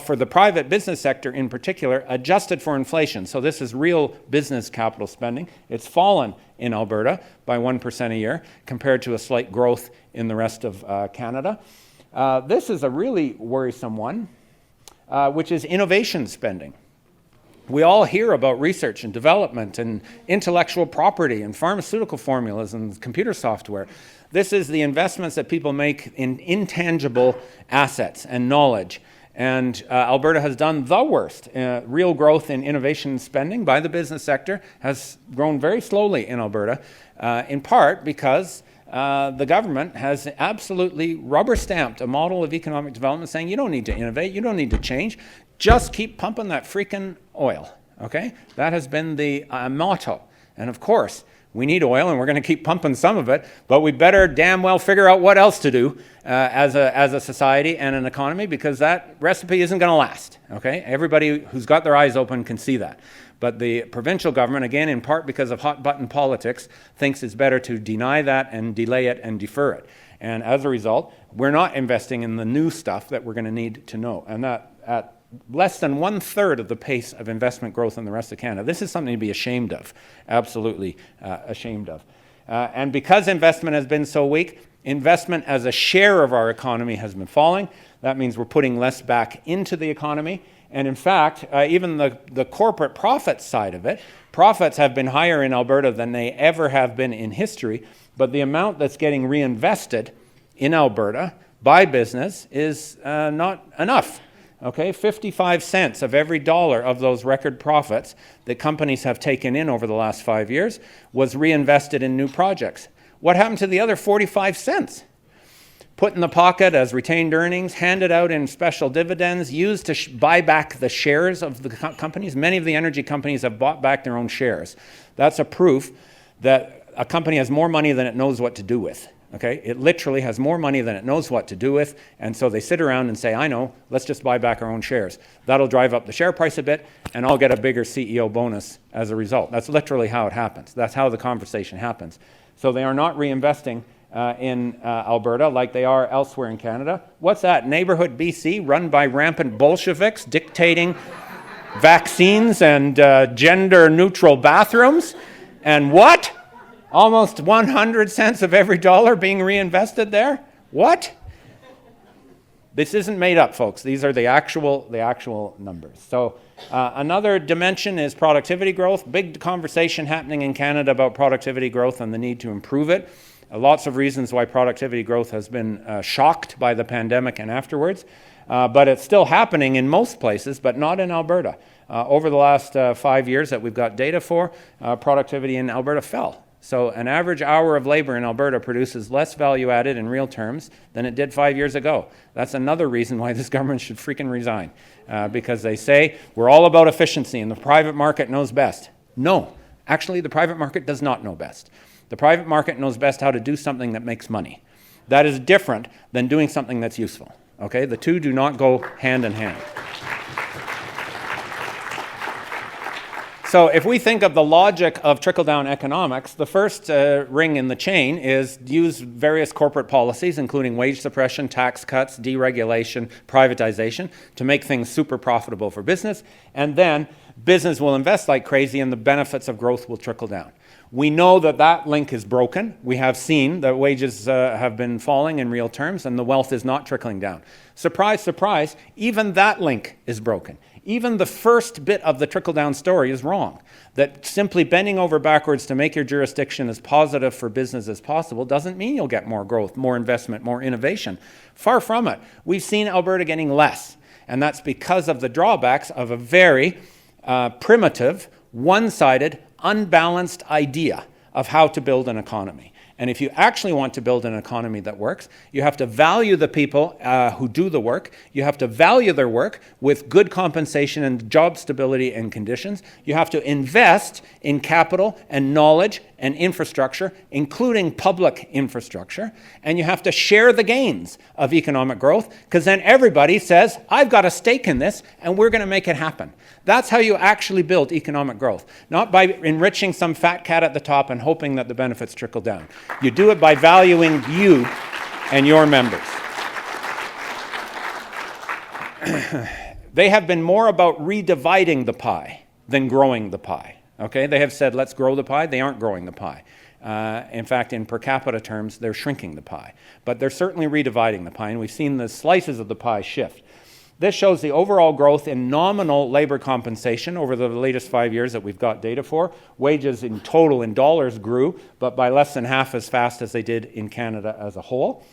for the private business sector in particular, adjusted for inflation. So this is real business capital spending. It's fallen in Alberta by 1% a year, compared to a slight growth in the rest of Canada. This is a really worrisome one, which is innovation spending. We all hear about research and development and intellectual property and pharmaceutical formulas and computer software. This is the investments that people make in intangible assets and knowledge. And Alberta has done the worst. Real growth in innovation spending by the business sector has grown very slowly in Alberta, in part because the government has absolutely rubber-stamped a model of economic development saying you don't need to innovate, you don't need to change, just keep pumping that freaking oil, okay? That has been the motto. And of course, we need oil, and we're going to keep pumping some of it, but we better damn well figure out what else to do as a society and an economy, because that recipe isn't going to last, okay? Everybody who's got their eyes open can see that. But the provincial government, again, in part because of hot-button politics, thinks it's better to deny that and delay it and defer it. And as a result, we're not investing in the new stuff that we're going to need to know. And that at less than 1/3 of the pace of investment growth in the rest of Canada. This is something to be ashamed of, absolutely ashamed of. And because investment has been so weak, investment as a share of our economy has been falling. That means we're putting less back into the economy. And in fact, even the corporate profits side of it, profits have been higher in Alberta than they ever have been in history, but the amount that's getting reinvested in Alberta by business is not enough. Okay, 55 cents of every dollar of those record profits that companies have taken in over the last 5 years was reinvested in new projects. What happened to the other 45 cents? put in the pocket as retained earnings, handed out in special dividends, used to buy back the shares of the companies. Many of the energy companies have bought back their own shares. That's a proof that a company has more money than it knows what to do with. Okay, it literally has more money than it knows what to do with, and so they sit around and say, I know, let's just buy back our own shares. That'll drive up the share price a bit, and I'll get a bigger CEO bonus as a result. That's literally how it happens. That's how the conversation happens. So they are not reinvesting in Alberta like they are elsewhere in Canada. What's that? Neighborhood BC run by rampant Bolsheviks dictating vaccines and gender-neutral bathrooms? And what? Almost 100 cents of every dollar being reinvested there? What? This isn't made up, folks. These are the actual numbers. So another dimension is productivity growth. Big conversation happening in Canada about productivity growth and the need to improve it. Lots of reasons why productivity growth has been shocked by the pandemic and afterwards. But it's still happening in most places, but not in Alberta. Over the last 5 years that we've got data for, productivity in Alberta fell. So an average hour of labor in Alberta produces less value added in real terms than it did 5 years ago. That's another reason why this government should freaking resign. Because they say, we're all about efficiency and the private market knows best. No, actually the private market does not know best. The private market knows best how to do something that makes money. That is different than doing something that's useful. Okay, the two do not go hand in hand. So if we think of the logic of trickle-down economics, the first ring in the chain is use various corporate policies, including wage suppression, tax cuts, deregulation, privatization, to make things super profitable for business. And then business will invest like crazy and the benefits of growth will trickle down. We know that that link is broken. We have seen that wages have been falling in real terms and the wealth is not trickling down. Surprise, surprise, even that link is broken. Even the first bit of the trickle-down story is wrong. That simply bending over backwards to make your jurisdiction as positive for business as possible doesn't mean you'll get more growth, more investment, more innovation. Far from it. We've seen Alberta getting less, and that's because of the drawbacks of a very primitive, one-sided, unbalanced idea of how to build an economy. And if you actually want to build an economy that works, you have to value the people who do the work. You have to value their work with good compensation and job stability and conditions. You have to invest in capital and knowledge and infrastructure, including public infrastructure. And you have to share the gains of economic growth, because then everybody says, I've got a stake in this, and we're going to make it happen. That's how you actually build economic growth, not by enriching some fat cat at the top and hoping that the benefits trickle down. You do it by valuing you and your members. They have been more about redividing the pie than growing the pie. Okay, they have said, let's grow the pie. They aren't growing the pie. In fact, in per capita terms, they're shrinking the pie. But they're certainly redividing the pie, and we've seen the slices of the pie shift. This shows the overall growth in nominal labor compensation over the latest 5 years that we've got data for. Wages in total in dollars grew, but by less than half as fast as they did in Canada as a whole.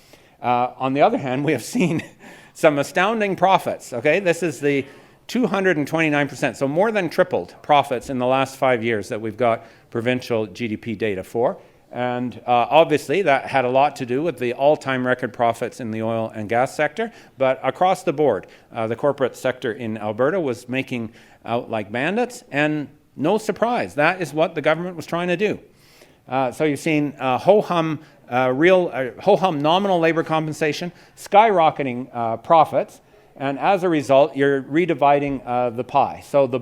On the other hand, we have seen some astounding profits. Okay, this is the 229%, so more than tripled profits in the last 5 years that we've got provincial GDP data for. And obviously that had a lot to do with the all-time record profits in the oil and gas sector. But across the board, the corporate sector in Alberta was making out like bandits. And no surprise, that is what the government was trying to do. So you've seen ho-hum nominal labor compensation, skyrocketing profits. And as a result, you're redividing the pie. So the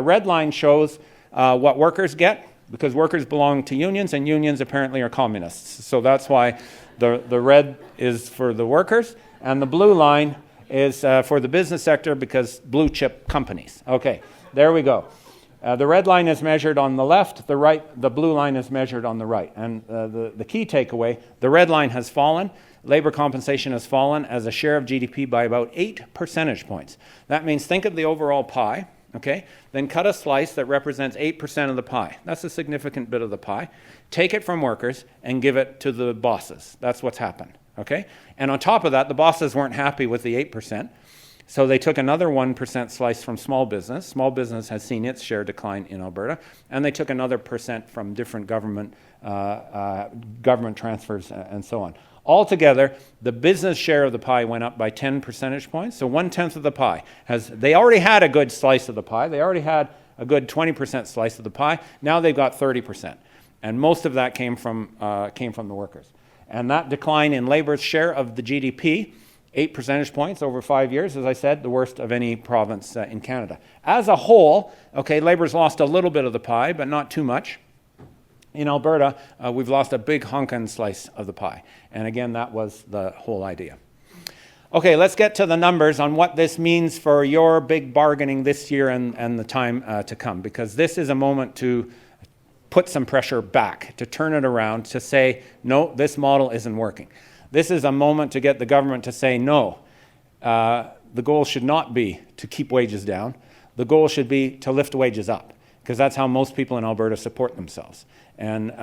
red line shows what workers get, because workers belong to unions, and unions apparently are communists. So that's why the red is for the workers, and the blue line is for the business sector, because blue chip companies. Okay, there we go. The red line is measured on the left, the blue line is measured on the right. And the key takeaway, the red line has fallen. Labor compensation has fallen as a share of GDP by about 8 percentage points. That means think of the overall pie. Okay, then cut a slice that represents 8% of the pie. That's a significant bit of the pie. Take it from workers and give it to the bosses. That's what's happened. Okay, and on top of that, the bosses weren't happy with the 8%. So they took another 1% slice from small business. Small business has seen its share decline in Alberta. And they took another percent from different government transfers and so on. Altogether, the business share of the pie went up by 10 percentage points. So 1/10 of the pie. They already had a good slice of the pie. They already had a good 20% slice of the pie. Now they've got 30%. And most of that came from the workers. And that decline in labor's share of the GDP, 8 percentage points over 5 years, as I said, the worst of any province in Canada. As a whole, okay, labor's lost a little bit of the pie, but not too much. In Alberta, we've lost a big honkin' slice of the pie. And again, that was the whole idea. Okay, let's get to the numbers on what this means for your big bargaining this year and the time to come, because this is a moment to put some pressure back, to turn it around, to say, no, this model isn't working. This is a moment to get the government to say, no, the goal should not be to keep wages down. The goal should be to lift wages up, because that's how most people in Alberta support themselves. And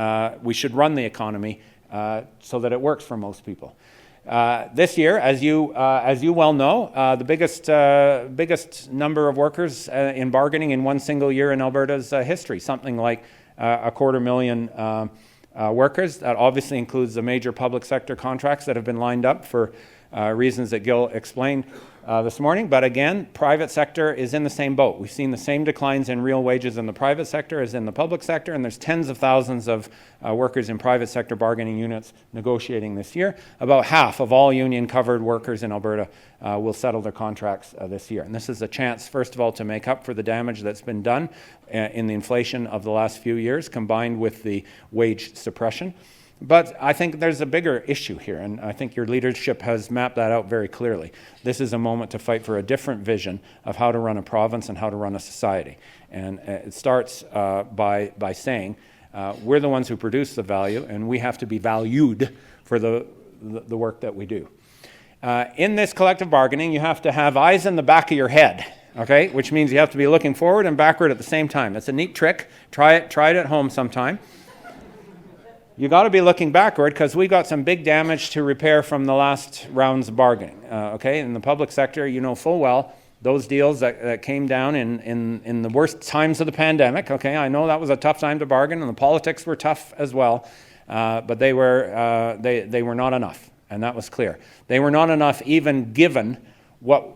we should run the economy so that it works for most people. This year, as you well know, the biggest number of workers in bargaining in one single year in Alberta's history, something like 250,000 workers. That obviously includes the major public sector contracts that have been lined up for reasons that Gil explained this morning. But again, private sector is in the same boat. We've seen the same declines in real wages in the private sector as in the public sector, and there's tens of thousands of workers in private sector bargaining units negotiating this year. About half of all union-covered workers in Alberta will settle their contracts this year. And this is a chance, first of all, to make up for the damage that's been done in the inflation of the last few years, combined with the wage suppression. But I think there's a bigger issue here, and I think your leadership has mapped that out very clearly. This is a moment to fight for a different vision of how to run a province and how to run a society. And it starts by saying, we're the ones who produce the value, and we have to be valued for the work that we do. In this collective bargaining, you have to have eyes in the back of your head, okay? Which means you have to be looking forward and backward at the same time. That's a neat trick. Try it at home sometime. You got to be looking backward because we got some big damage to repair from the last rounds of bargaining. Okay, in the public sector, you know full well those deals that came down in the worst times of the pandemic. Okay, I know that was a tough time to bargain, and the politics were tough as well, but they were not enough, and that was clear. They were not enough even given what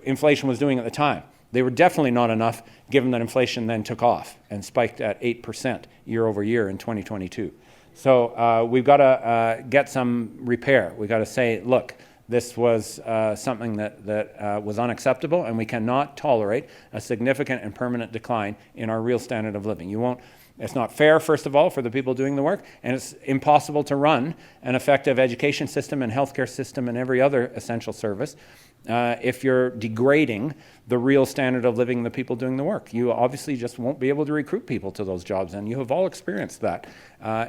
inflation was doing at the time. They were definitely not enough given that inflation then took off and spiked at 8% year over year in 2022. So we've got to get some repair. We've got to say, look, this was something that was unacceptable, and we cannot tolerate a significant and permanent decline in our real standard of living. It's not fair, first of all, for the people doing the work, and it's impossible to run an effective education system and healthcare system and every other essential service if you're degrading the real standard of living of the people doing the work. You obviously just won't be able to recruit people to those jobs, and you have all experienced that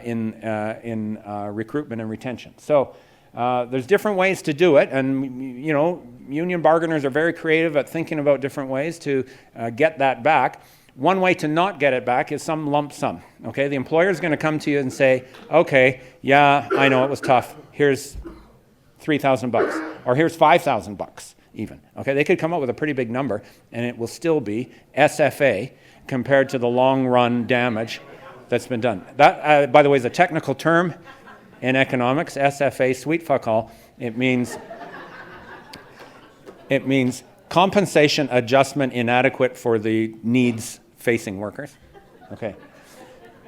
in recruitment and retention. So there's different ways to do it, and you know, union bargainers are very creative at thinking about different ways to get that back. One way to not get it back is some lump sum. Okay, the employer is going to come to you and say, okay, yeah, I know it was tough. Here's $3,000, or here's $5,000 even. Okay, they could come up with a pretty big number, and it will still be SFA compared to the long-run damage that's been done. That, by the way, is a technical term in economics. SFA, sweet fuck all. It means compensation adjustment inadequate for the needs facing workers. Okay.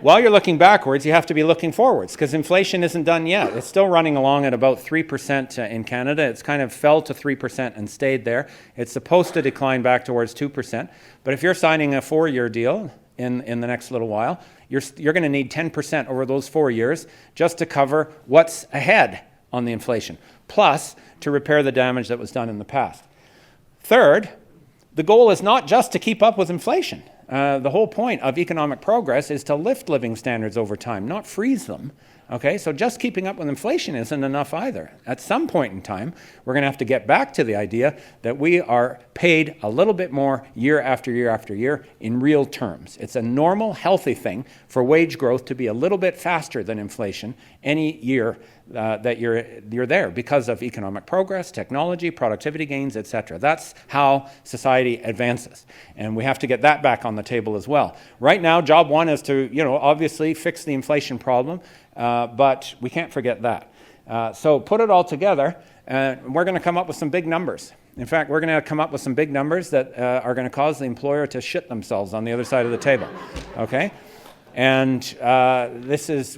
While you're looking backwards, you have to be looking forwards because inflation isn't done yet. It's still running along at about 3% in Canada. It's kind of fell to 3% and stayed there. It's supposed to decline back towards 2%. But if you're signing a 4-year deal in the next little while, you're going to need 10% over those 4 years just to cover what's ahead on the inflation, plus to repair the damage that was done in the past. Third, the goal is not just to keep up with inflation. The whole point of economic progress is to lift living standards over time, not freeze them Okay, so just keeping up with inflation isn't enough either. At some point in time, we're going to have to get back to the idea that we are paid a little bit more year after year after year in real terms. It's a normal, healthy thing for wage growth to be a little bit faster than inflation any year that you're there because of economic progress, technology, productivity gains, etc. That's how society advances, and we have to get that back on the table as well. Right now, job one is to, obviously fix the inflation problem, but we can't forget that. So put it all together, and we're going to come up with some big numbers. In fact, we're going to come up with some big numbers that are going to cause the employer to shit themselves on the other side of the table. Okay? And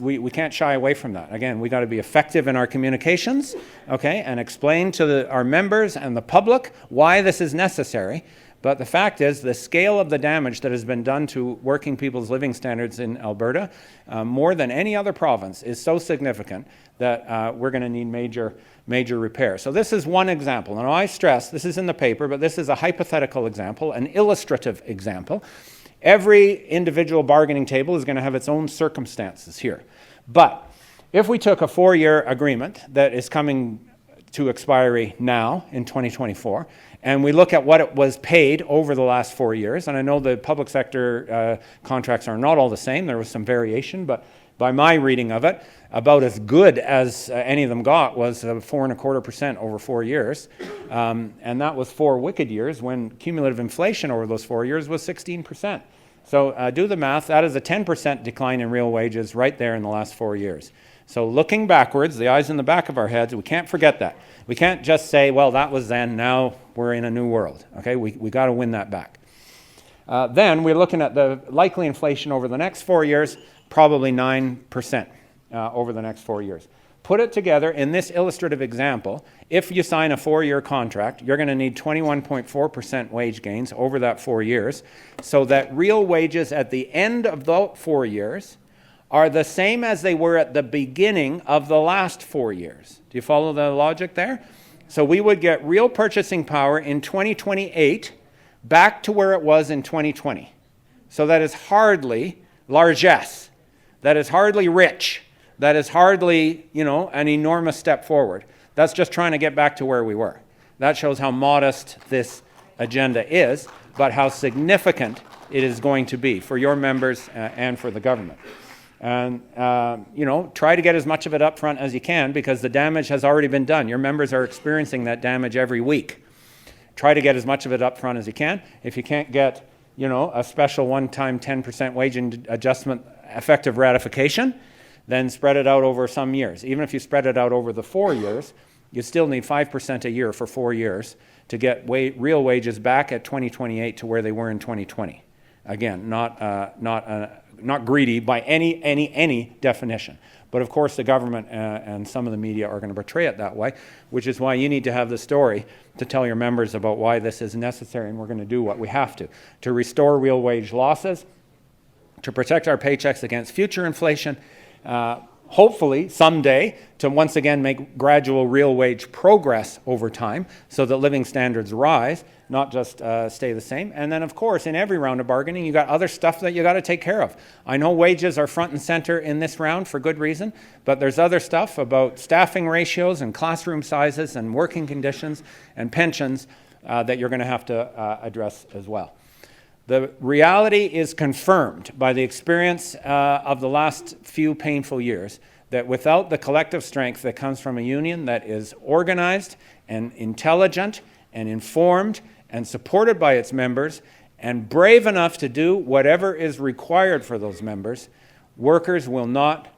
we can't shy away from that. Again, we got to be effective in our communications, okay, and explain to our members and the public why this is necessary. But the fact is, the scale of the damage that has been done to working people's living standards in Alberta, more than any other province, is so significant that we're going to need major repair. So this is one example. And I stress, this is in the paper, but this is a hypothetical example, an illustrative example. Every individual bargaining table is going to have its own circumstances here. But if we took a 4-year agreement that is coming to expiry now in 2024, and we look at what it was paid over the last 4 years, and I know the public sector contracts are not all the same, there was some variation, but by my reading of it, about as good as any of them got was 4.25% over 4 years. And that was 4 wicked years when cumulative inflation over those 4 years was 16%. So do the math. That is a 10% decline in real wages right there in the last 4 years. So looking backwards, the eyes in the back of our heads, we can't forget that. We can't just say, well, that was then, now we're in a new world. Okay, we got to win that back. Then we're looking at the likely inflation over the next 4 years, probably 9% over the next 4 years. Put it together in this illustrative example. If you sign a 4-year contract, you're going to need 21.4% wage gains over that 4 years, so that real wages at the end of the 4 years are the same as they were at the beginning of the last 4 years. Do you follow the logic there? So we would get real purchasing power in 2028 back to where it was in 2020. So that is hardly largesse. That is hardly rich. That is hardly, an enormous step forward. That's just trying to get back to where we were. That shows how modest this agenda is, but how significant it is going to be for your members and for the government. And, try to get as much of it up front as you can, because the damage has already been done. Your members are experiencing that damage every week. Try to get as much of it up front as you can. If you can't get, a special one-time 10% wage adjustment effective ratification, then spread it out over some years. Even if you spread it out over the 4 years, you still need 5% a year for 4 years to get real wages back at 2028 to where they were in 2020. Again, not greedy by any definition. But of course, the government and some of the media are going to portray it that way, which is why you need to have the story to tell your members about why this is necessary, and we're going to do what we have to restore real wage losses, to protect our paychecks against future inflation, hopefully someday to once again make gradual real wage progress over time so that living standards rise, not just stay the same. And then, of course, in every round of bargaining, you got other stuff that you got to take care of. I know wages are front and center in this round for good reason, but there's other stuff about staffing ratios and classroom sizes and working conditions and pensions that you're going to have to address as well. The reality is confirmed by the experience of the last few painful years that without the collective strength that comes from a union that is organized and intelligent and informed and supported by its members and brave enough to do whatever is required for those members, workers will not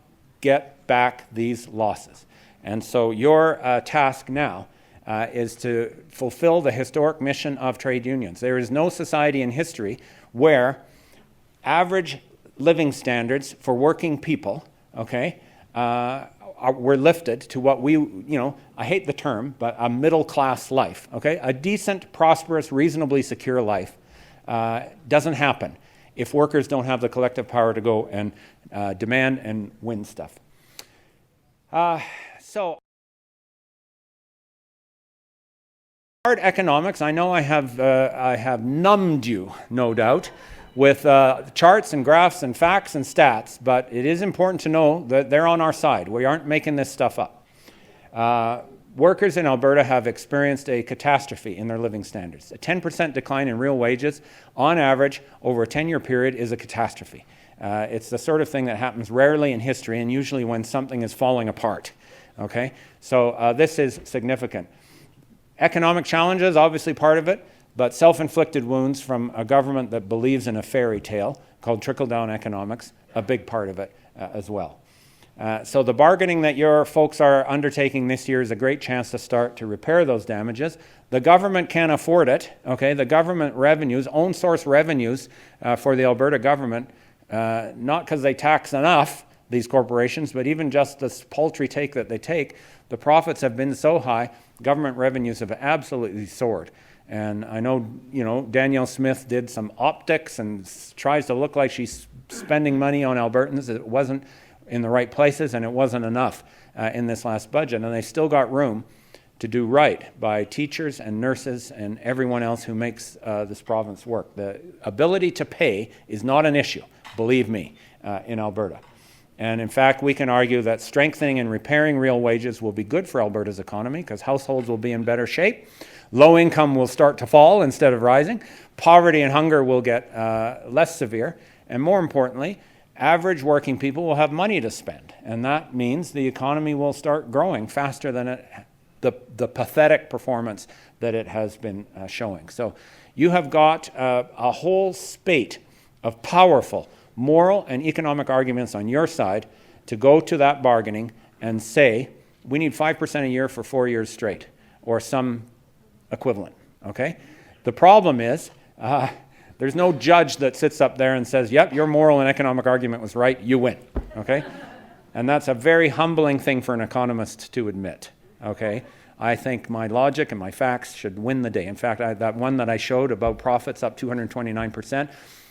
get back these losses. And so your task now is to fulfill the historic mission of trade unions. There is no society in history where average living standards for working people, were lifted to what we, I hate the term, but a middle-class life, A decent, prosperous, reasonably secure life doesn't happen if workers don't have the collective power to go and demand and win stuff. So hard economics, I know I have numbed you, no doubt, with charts and graphs and facts and stats, but it is important to know that they're on our side. We aren't making this stuff up. Workers in Alberta have experienced a catastrophe in their living standards. A 10% decline in real wages, on average, over a 10-year period is a catastrophe. It's the sort of thing that happens rarely in history and usually when something is falling apart. Okay? So this is significant. Economic challenges, obviously part of it, but self-inflicted wounds from a government that believes in a fairy tale called trickle-down economics, a big part of it as well. So the bargaining that your folks are undertaking this year is a great chance to start to repair those damages. The government can't afford it, okay? The government revenues, own source revenues for the Alberta government, not because they tax enough, these corporations, but even just this paltry take that they take, the profits have been so high, government revenues have absolutely soared. And I know, Danielle Smith did some optics and tries to look like she's spending money on Albertans. It wasn't in the right places, and it wasn't enough in this last budget. And they still got room to do right by teachers and nurses and everyone else who makes this province work. The ability to pay is not an issue, believe me, in Alberta. And in fact, we can argue that strengthening and repairing real wages will be good for Alberta's economy because households will be in better shape. Low income will start to fall instead of rising. Poverty and hunger will get less severe. And more importantly, average working people will have money to spend. And that means the economy will start growing faster than the pathetic performance that it has been showing. So you have got a whole spate of powerful moral and economic arguments on your side to go to that bargaining and say, we need 5% a year for 4 years straight, or some equivalent, okay? The problem is, there's no judge that sits up there and says, yep, your moral and economic argument was right, you win, okay? And that's a very humbling thing for an economist to admit, okay? I think my logic and my facts should win the day. In fact, that one that I showed about profits up 229%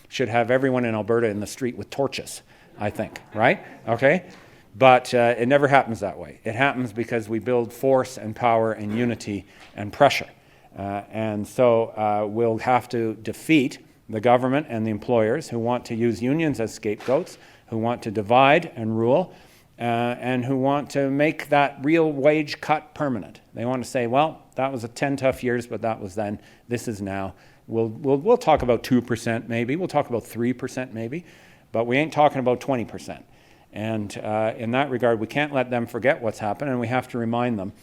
should have everyone in Alberta in the street with torches, I think, right? Okay? But it never happens that way. It happens because we build force and power and unity and pressure. And so we'll have to defeat the government and the employers who want to use unions as scapegoats, who want to divide and rule, and who want to make that real wage cut permanent. They want to say, well, that was 10 tough years, but that was then, this is now. We'll talk about 2% maybe, we'll talk about 3% maybe, but we ain't talking about 20%. And in that regard, we can't let them forget what's happened, and we have to remind them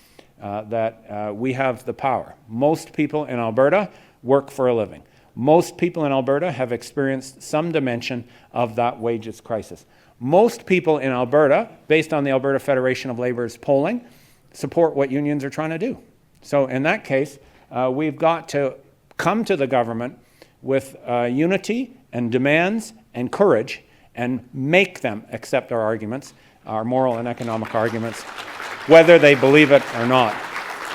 that we have the power. Most people in Alberta work for a living. Most people in Alberta have experienced some dimension of that wages crisis. Most people in Alberta, based on the Alberta Federation of Labour's polling, support what unions are trying to do. So in that case, we've got to come to the government with unity and demands and courage and make them accept our arguments, our moral and economic arguments, whether they believe it or not.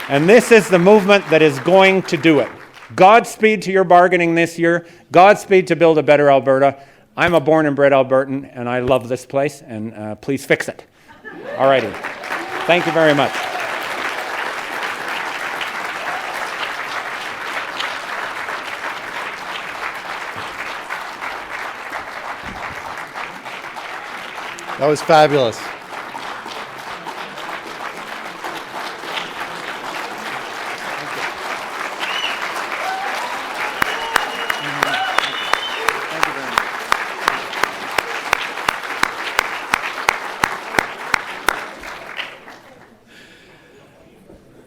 And this is the movement that is going to do it. Godspeed to your bargaining this year. Godspeed to build a better Alberta. I'm a born and bred Albertan, and I love this place, and please fix it. All righty. Thank you very much. That was fabulous.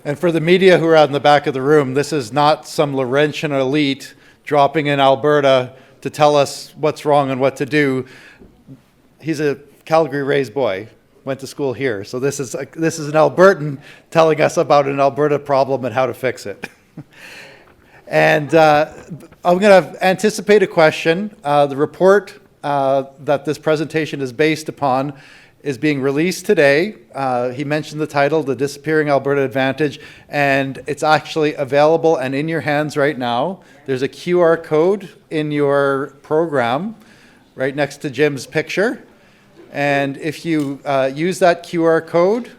And for the media who are out in the back of the room, this is not some Laurentian elite dropping in Alberta to tell us what's wrong and what to do. He's a Calgary-raised boy, went to school here. So this is an Albertan telling us about an Alberta problem and how to fix it. And I'm going to anticipate a question. The report that this presentation is based upon is being released today. He mentioned the title, The Disappearing Alberta Advantage, and it's actually available and in your hands right now. There's a QR code in your program right next to Jim's picture. And if you use that QR code,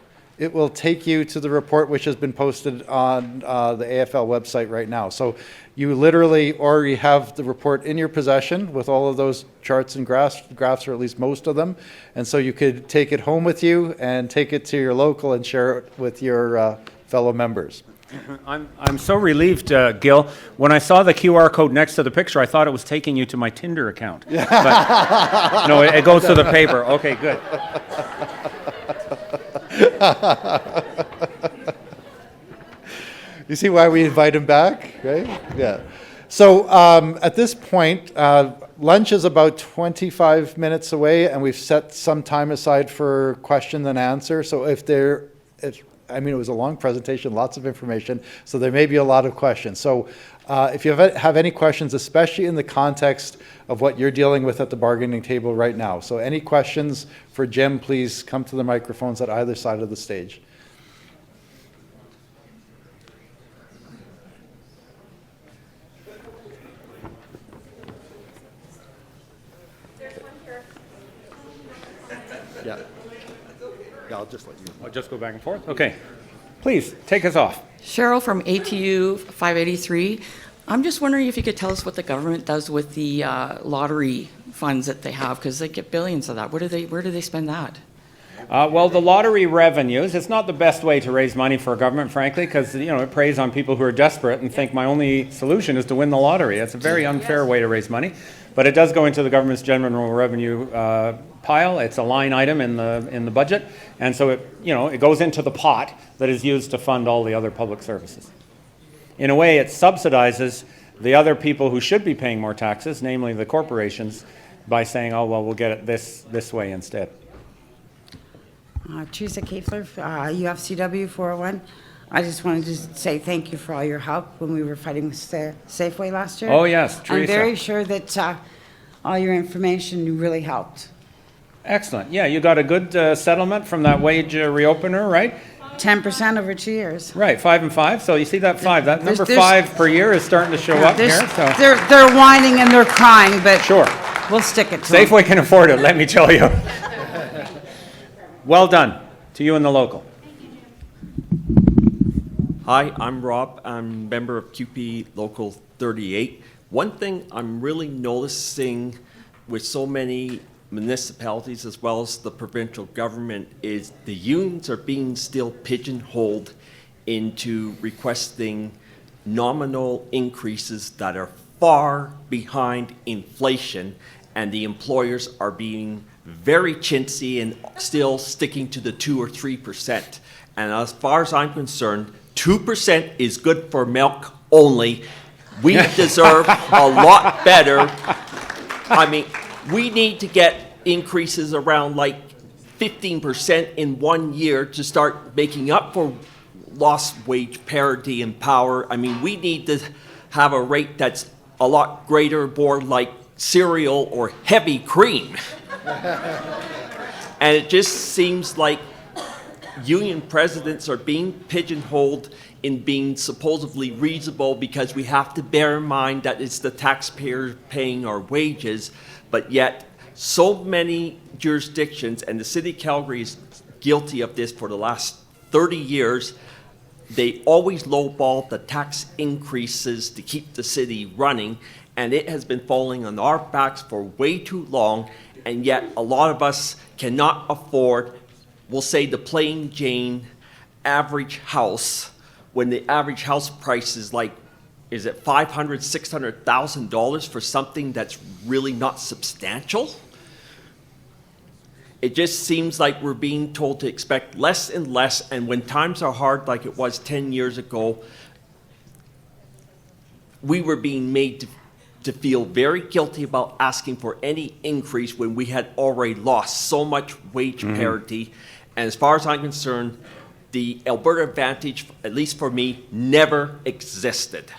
it will take you to the report which has been posted on the AFL website right now. So you literally already have the report in your possession with all of those charts and graphs, or at least most of them. And so you could take it home with you and take it to your local and share it with your fellow members. I'm so relieved, Gil. When I saw the QR code next to the picture, I thought it was taking you to my Tinder account. But, no, it goes to the paper. Okay, good. You see why we invite him back, right? Yeah. So at this point, lunch is about 25 minutes away, and we've set some time aside for question and answer. So I mean, it was a long presentation, lots of information, so there may be a lot of questions. So if you have any questions, especially in the context of what you're dealing with at the bargaining table right now. So any questions for Jim, please come to the microphones at either side of the stage. Yeah. Yeah, I'll just let you. I'll just go back and forth. Okay. Please, take us off. Cheryl from ATU 583. I'm just wondering if you could tell us what the government does with the lottery funds that they have, because they get billions of that. Where do they spend that? Well, the lottery revenues, it's not the best way to raise money for a government, frankly, because it preys on people who are desperate and think my only solution is to win the lottery. It's a very unfair way to raise money. But it does go into the government's general revenue pile. It's a line item in the budget, and so it goes into the pot that is used to fund all the other public services. In a way, it subsidizes the other people who should be paying more taxes, namely the corporations, by saying, "Oh well, we'll get it this way instead." Teresa Kaefler, UFCW 401. I just wanted to say thank you for all your help when we were fighting with Safeway last year. Oh yes, Teresa. I'm very sure that all your information really helped. Excellent. Yeah, you got a good settlement from that wage reopener, right? 10% over 2 years. Right, 5 and 5. So you see that 5. That number There's- 5 per year is starting to show up here. So They're whining and they're crying, but sure, we'll stick it to them. Safeway can afford it. Let me tell you. Well done to you and the local. Hi, I'm Rob. I'm member of QP Local 38. One thing I'm really noticing with so many municipalities as well as the provincial government is the unions are being still pigeonholed into requesting nominal increases that are far behind inflation, and the employers are being very chintzy and still sticking to the 2 or 3%. And as far as I'm concerned, 2% is good for milk only. We deserve a lot better. I mean, we need to get increases around like 15% in 1 year to start making up for lost wage parity and power. I mean, we need to have a rate that's a lot greater, more like cereal or heavy cream. And it just seems like union presidents are being pigeonholed in being supposedly reasonable because we have to bear in mind that it's the taxpayer paying our wages, but yet so many jurisdictions, and the city of Calgary is guilty of this for the last 30 years, they always lowball the tax increases to keep the city running, and it has been falling on our backs for way too long, and yet a lot of us cannot afford, we'll say, the plain Jane average house, when the average house price is like, is it $500,000, $600,000 for something that's really not substantial? It just seems like we're being told to expect less and less, and when times are hard like it was 10 years ago, we were being made to feel very guilty about asking for any increase when we had already lost so much wage parity. And as far as I'm concerned, the Alberta Advantage, at least for me, never existed.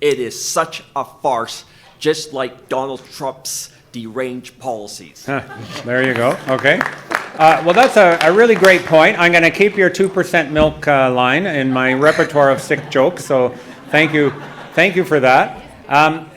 It is such a farce, just like Donald Trump's deranged policies. There you go. Okay. Well, that's a really great point. I'm going to keep your 2% milk line in my repertoire of sick jokes. So thank you for that.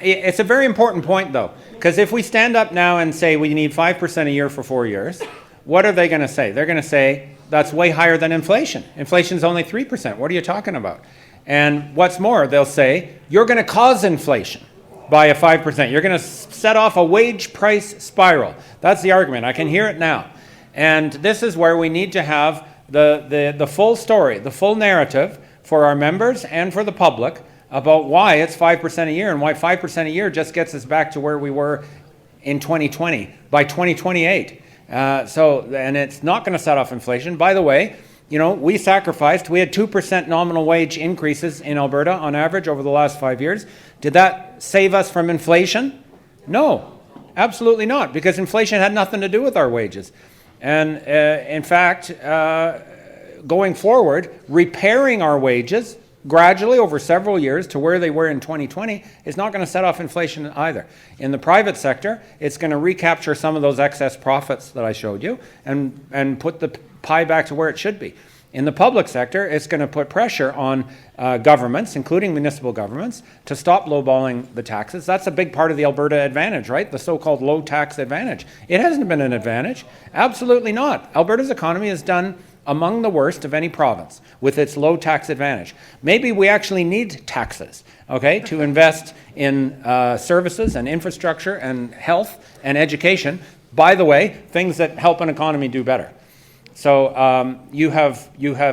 It's a very important point, though, because if we stand up now and say we need 5% a year for 4 years, what are they going to say? They're going to say, That's way higher than inflation. Inflation's only 3%. What are you talking about? And what's more, they'll say, you're going to cause inflation by a 5%. You're going to set off a wage price spiral. That's the argument. I can hear it now. And this is where we need to have the full story, the full narrative for our members and for the public about why it's 5% a year and why 5% a year just gets us back to where we were in 2020 by 2028. And it's not going to set off inflation. By the way, we had 2% nominal wage increases in Alberta on average over the last 5 years. Did that save us from inflation? No, absolutely not, because inflation had nothing to do with our wages. And in fact, going forward, repairing our wages gradually over several years to where they were in 2020 is not going to set off inflation either. In the private sector, it's going to recapture some of those excess profits that I showed you and put the pie back to where it should be. In the public sector, it's going to put pressure on governments, including municipal governments, to stop lowballing the taxes. That's a big part of the Alberta advantage, right? The so-called low tax advantage. It hasn't been an advantage. Absolutely not. Alberta's economy is done among the worst of any province with its low tax advantage. Maybe we actually need taxes, okay, to invest in services and infrastructure and health and education. By the way, things that help an economy do better. So you have,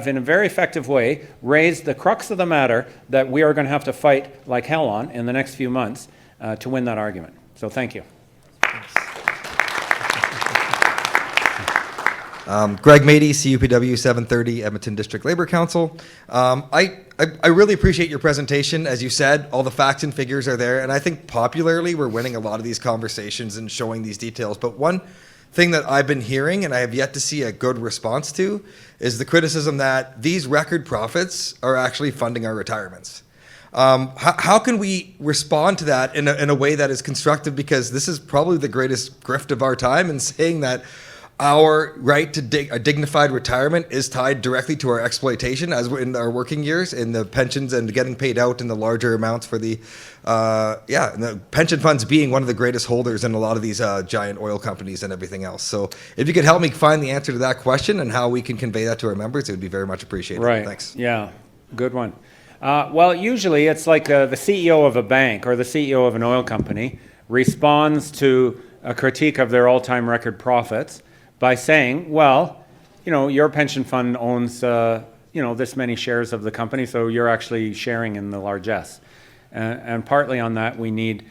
in a very effective way, raised the crux of the matter that we are going to have to fight like hell on in the next few months to win that argument. So thank you. Greg Mady, CUPW 730, Edmonton District Labour Council. I really appreciate your presentation. As you said, all the facts and figures are there, and I think popularly we're winning a lot of these conversations and showing these details. But one thing that I've been hearing, and I have yet to see a good response to, is the criticism that these record profits are actually funding our retirements. How can we respond to that in a way that is constructive? Because this is probably the greatest grift of our time, in saying that our right to a dignified retirement is tied directly to our exploitation as we're in our working years, in the pensions and getting paid out in the larger amounts for the, and the pension funds being one of the greatest holders in a lot of these giant oil companies and everything else. So if you could help me find the answer to that question and how we can convey that to our members, it would be very much appreciated. Right. Thanks. Yeah, good one. Well, usually it's like the CEO of a bank or the CEO of an oil company responds to a critique of their all-time record profits by saying, well, your pension fund owns, this many shares of the company, so you're actually sharing in the largesse. And partly on that, we need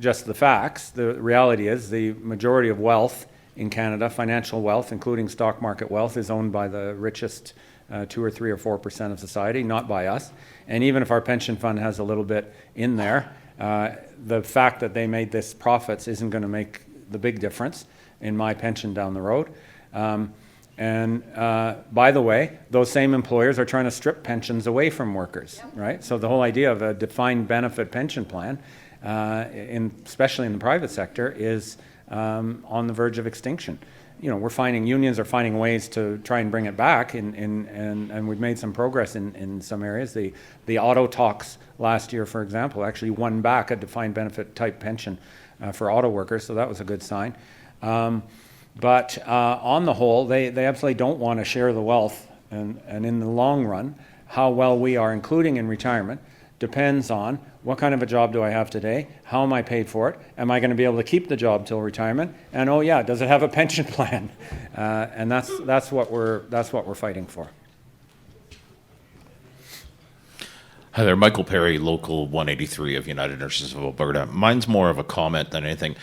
just the facts. The reality is the majority of wealth in Canada, financial wealth, including stock market wealth, is owned by the richest 2 or 3 or 4% of society, not by us. And even if our pension fund has a little bit in there, the fact that they made this profits isn't going to make the big difference in my pension down the road. By the way, those same employers are trying to strip pensions away from workers, right? So the whole idea of a defined benefit pension plan, especially in the private sector, is on the verge of extinction. Unions are finding ways to try and bring it back, and we've made some progress in some areas. The auto talks last year, for example, actually won back a defined benefit type pension for auto workers, so that was a good sign. But on the whole, they absolutely don't want to share the wealth, and in the long run, how well we are, including in retirement, depends on what kind of a job do I have today, how am I paid for it, am I going to be able to keep the job till retirement, and does it have a pension plan? And that's what we're fighting for. Hi there, Michael Perry, Local 183 of United Nurses of Alberta. Mine's more of a comment than anything.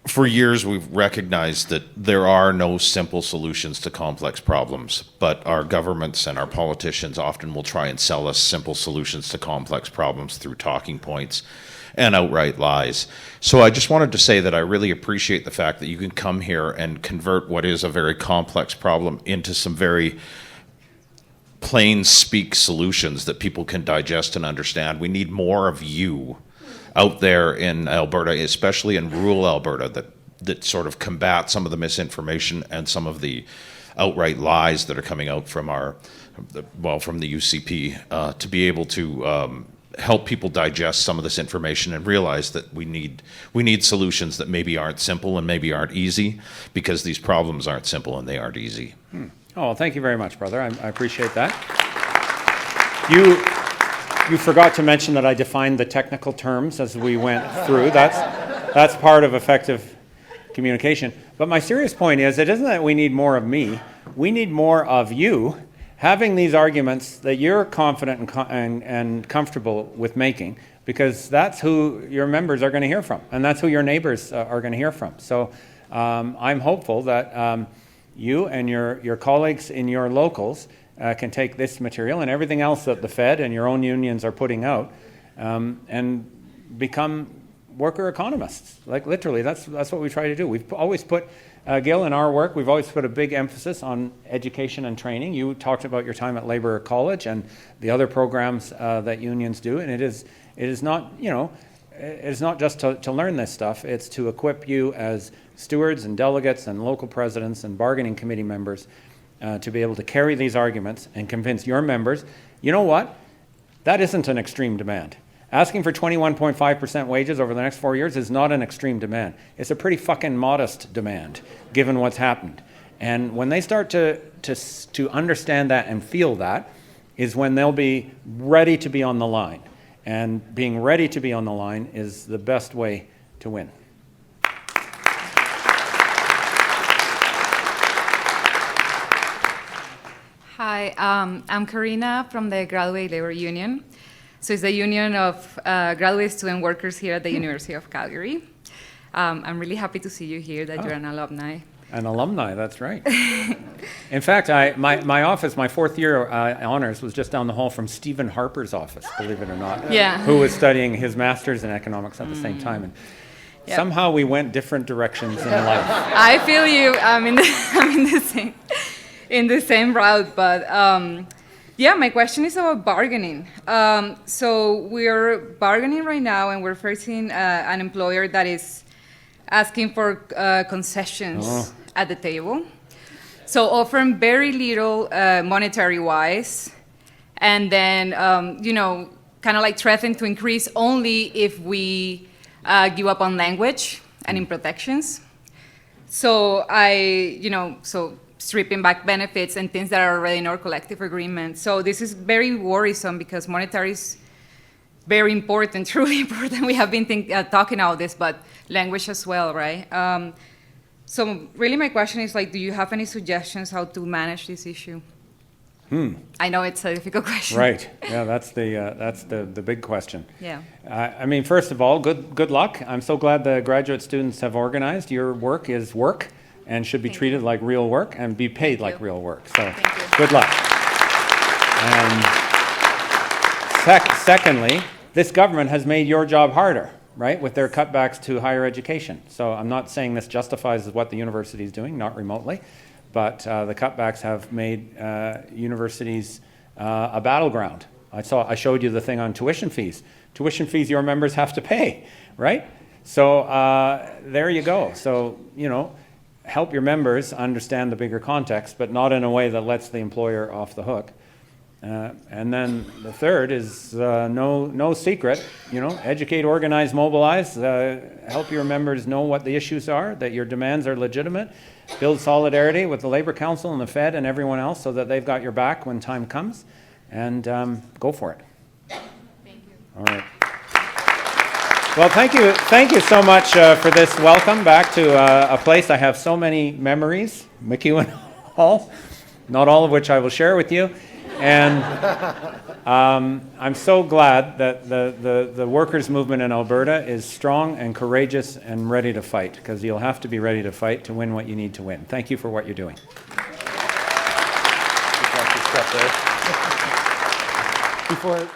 For years, we've recognized that there are no simple solutions to complex problems, but our governments and our politicians often will try and sell us simple solutions to complex problems through talking points and outright lies. So I just wanted to say that I really appreciate the fact that you can come here and convert what is a very complex problem into some very plain speak solutions that people can digest and understand. We need more of you out there in Alberta, especially in rural Alberta, that sort of combat some of the misinformation and some of the outright lies that are coming out from from the UCP, to be able to help people digest some of this information and realize that we need solutions that maybe aren't simple and maybe aren't easy, because these problems aren't simple and they aren't easy. Oh, well, thank you very much, brother. I appreciate that. You forgot to mention that I defined the technical terms as we went through. That's part of effective communication. But my serious point is, it isn't that we need more of me. We need more of you having these arguments that you're confident and comfortable with making, because that's who your members are going to hear from, and that's who your neighbors are going to hear from. So I'm hopeful that you and your colleagues in your locals can take this material and everything else that the Fed and your own unions are putting out and become worker economists. Like, literally, that's what we try to do. We've always put, Gil, in our work, we've always put a big emphasis on education and training. You talked about your time at Labour College and the other programs that unions do, and it is not, it's not just to learn this stuff, it's to equip you as stewards and delegates and local presidents and bargaining committee members to be able to carry these arguments and convince your members, you know what, that isn't an extreme demand. Asking for 21.5% wages over the next 4 years is not an extreme demand. It's a pretty fucking modest demand, given what's happened. And when they start to understand that and feel that, is when they'll be ready to be on the line. And being ready to be on the line is the best way to win. Hi, I'm Karina from the Graduate Labor Union. So it's the union of graduate student workers here at the University of Calgary. I'm really happy to see you here, that you're an alumni. An alumni, that's right. In fact, my office, my fourth year honors was just down the hall from Stephen Harper's office, believe it or not, Yeah. who was studying his master's in economics at the same time. And Yep. somehow we went different directions in life. I feel you. I'm in the same route, but yeah, my question is about bargaining. So we're bargaining right now, and we're facing an employer that is asking for concessions at the table. So offering very little monetary-wise, and then, kind of like threatening to increase only if we give up on language and in protections. So stripping back benefits and things that are already in our collective agreement. So this is very worrisome because monetary is very important, truly important. We have been talking about this, but language as well, right? So really my question is, do you have any suggestions how to manage this issue? I know it's a difficult question. Right. Yeah, that's the big question. Yeah. I mean, first of all, good luck. I'm so glad the graduate students have organized. Your work is work and should be treated like real work and be paid like real work. So good luck. And secondly, this government has made your job harder, right, with their cutbacks to higher education. So I'm not saying this justifies what the university is doing, not remotely, but the cutbacks have made universities a battleground. I showed you the thing on tuition fees. Tuition fees your members have to pay, right? So there you go. So, help your members understand the bigger context, but not in a way that lets the employer off the hook. And then the third is no secret, educate, organize, mobilize, help your members know what the issues are, that your demands are legitimate, build solidarity with the Labour Council and the Fed and everyone else so that they've got your back when time comes, and go for it. Thank you. All right. Well, thank you so much for this welcome back to a place I have so many memories, McEwen Hall, not all of which I will share with you. And I'm so glad that the workers' movement in Alberta is strong and courageous and ready to fight, because you'll have to be ready to fight to win what you need to win. Thank you for what you're doing. Before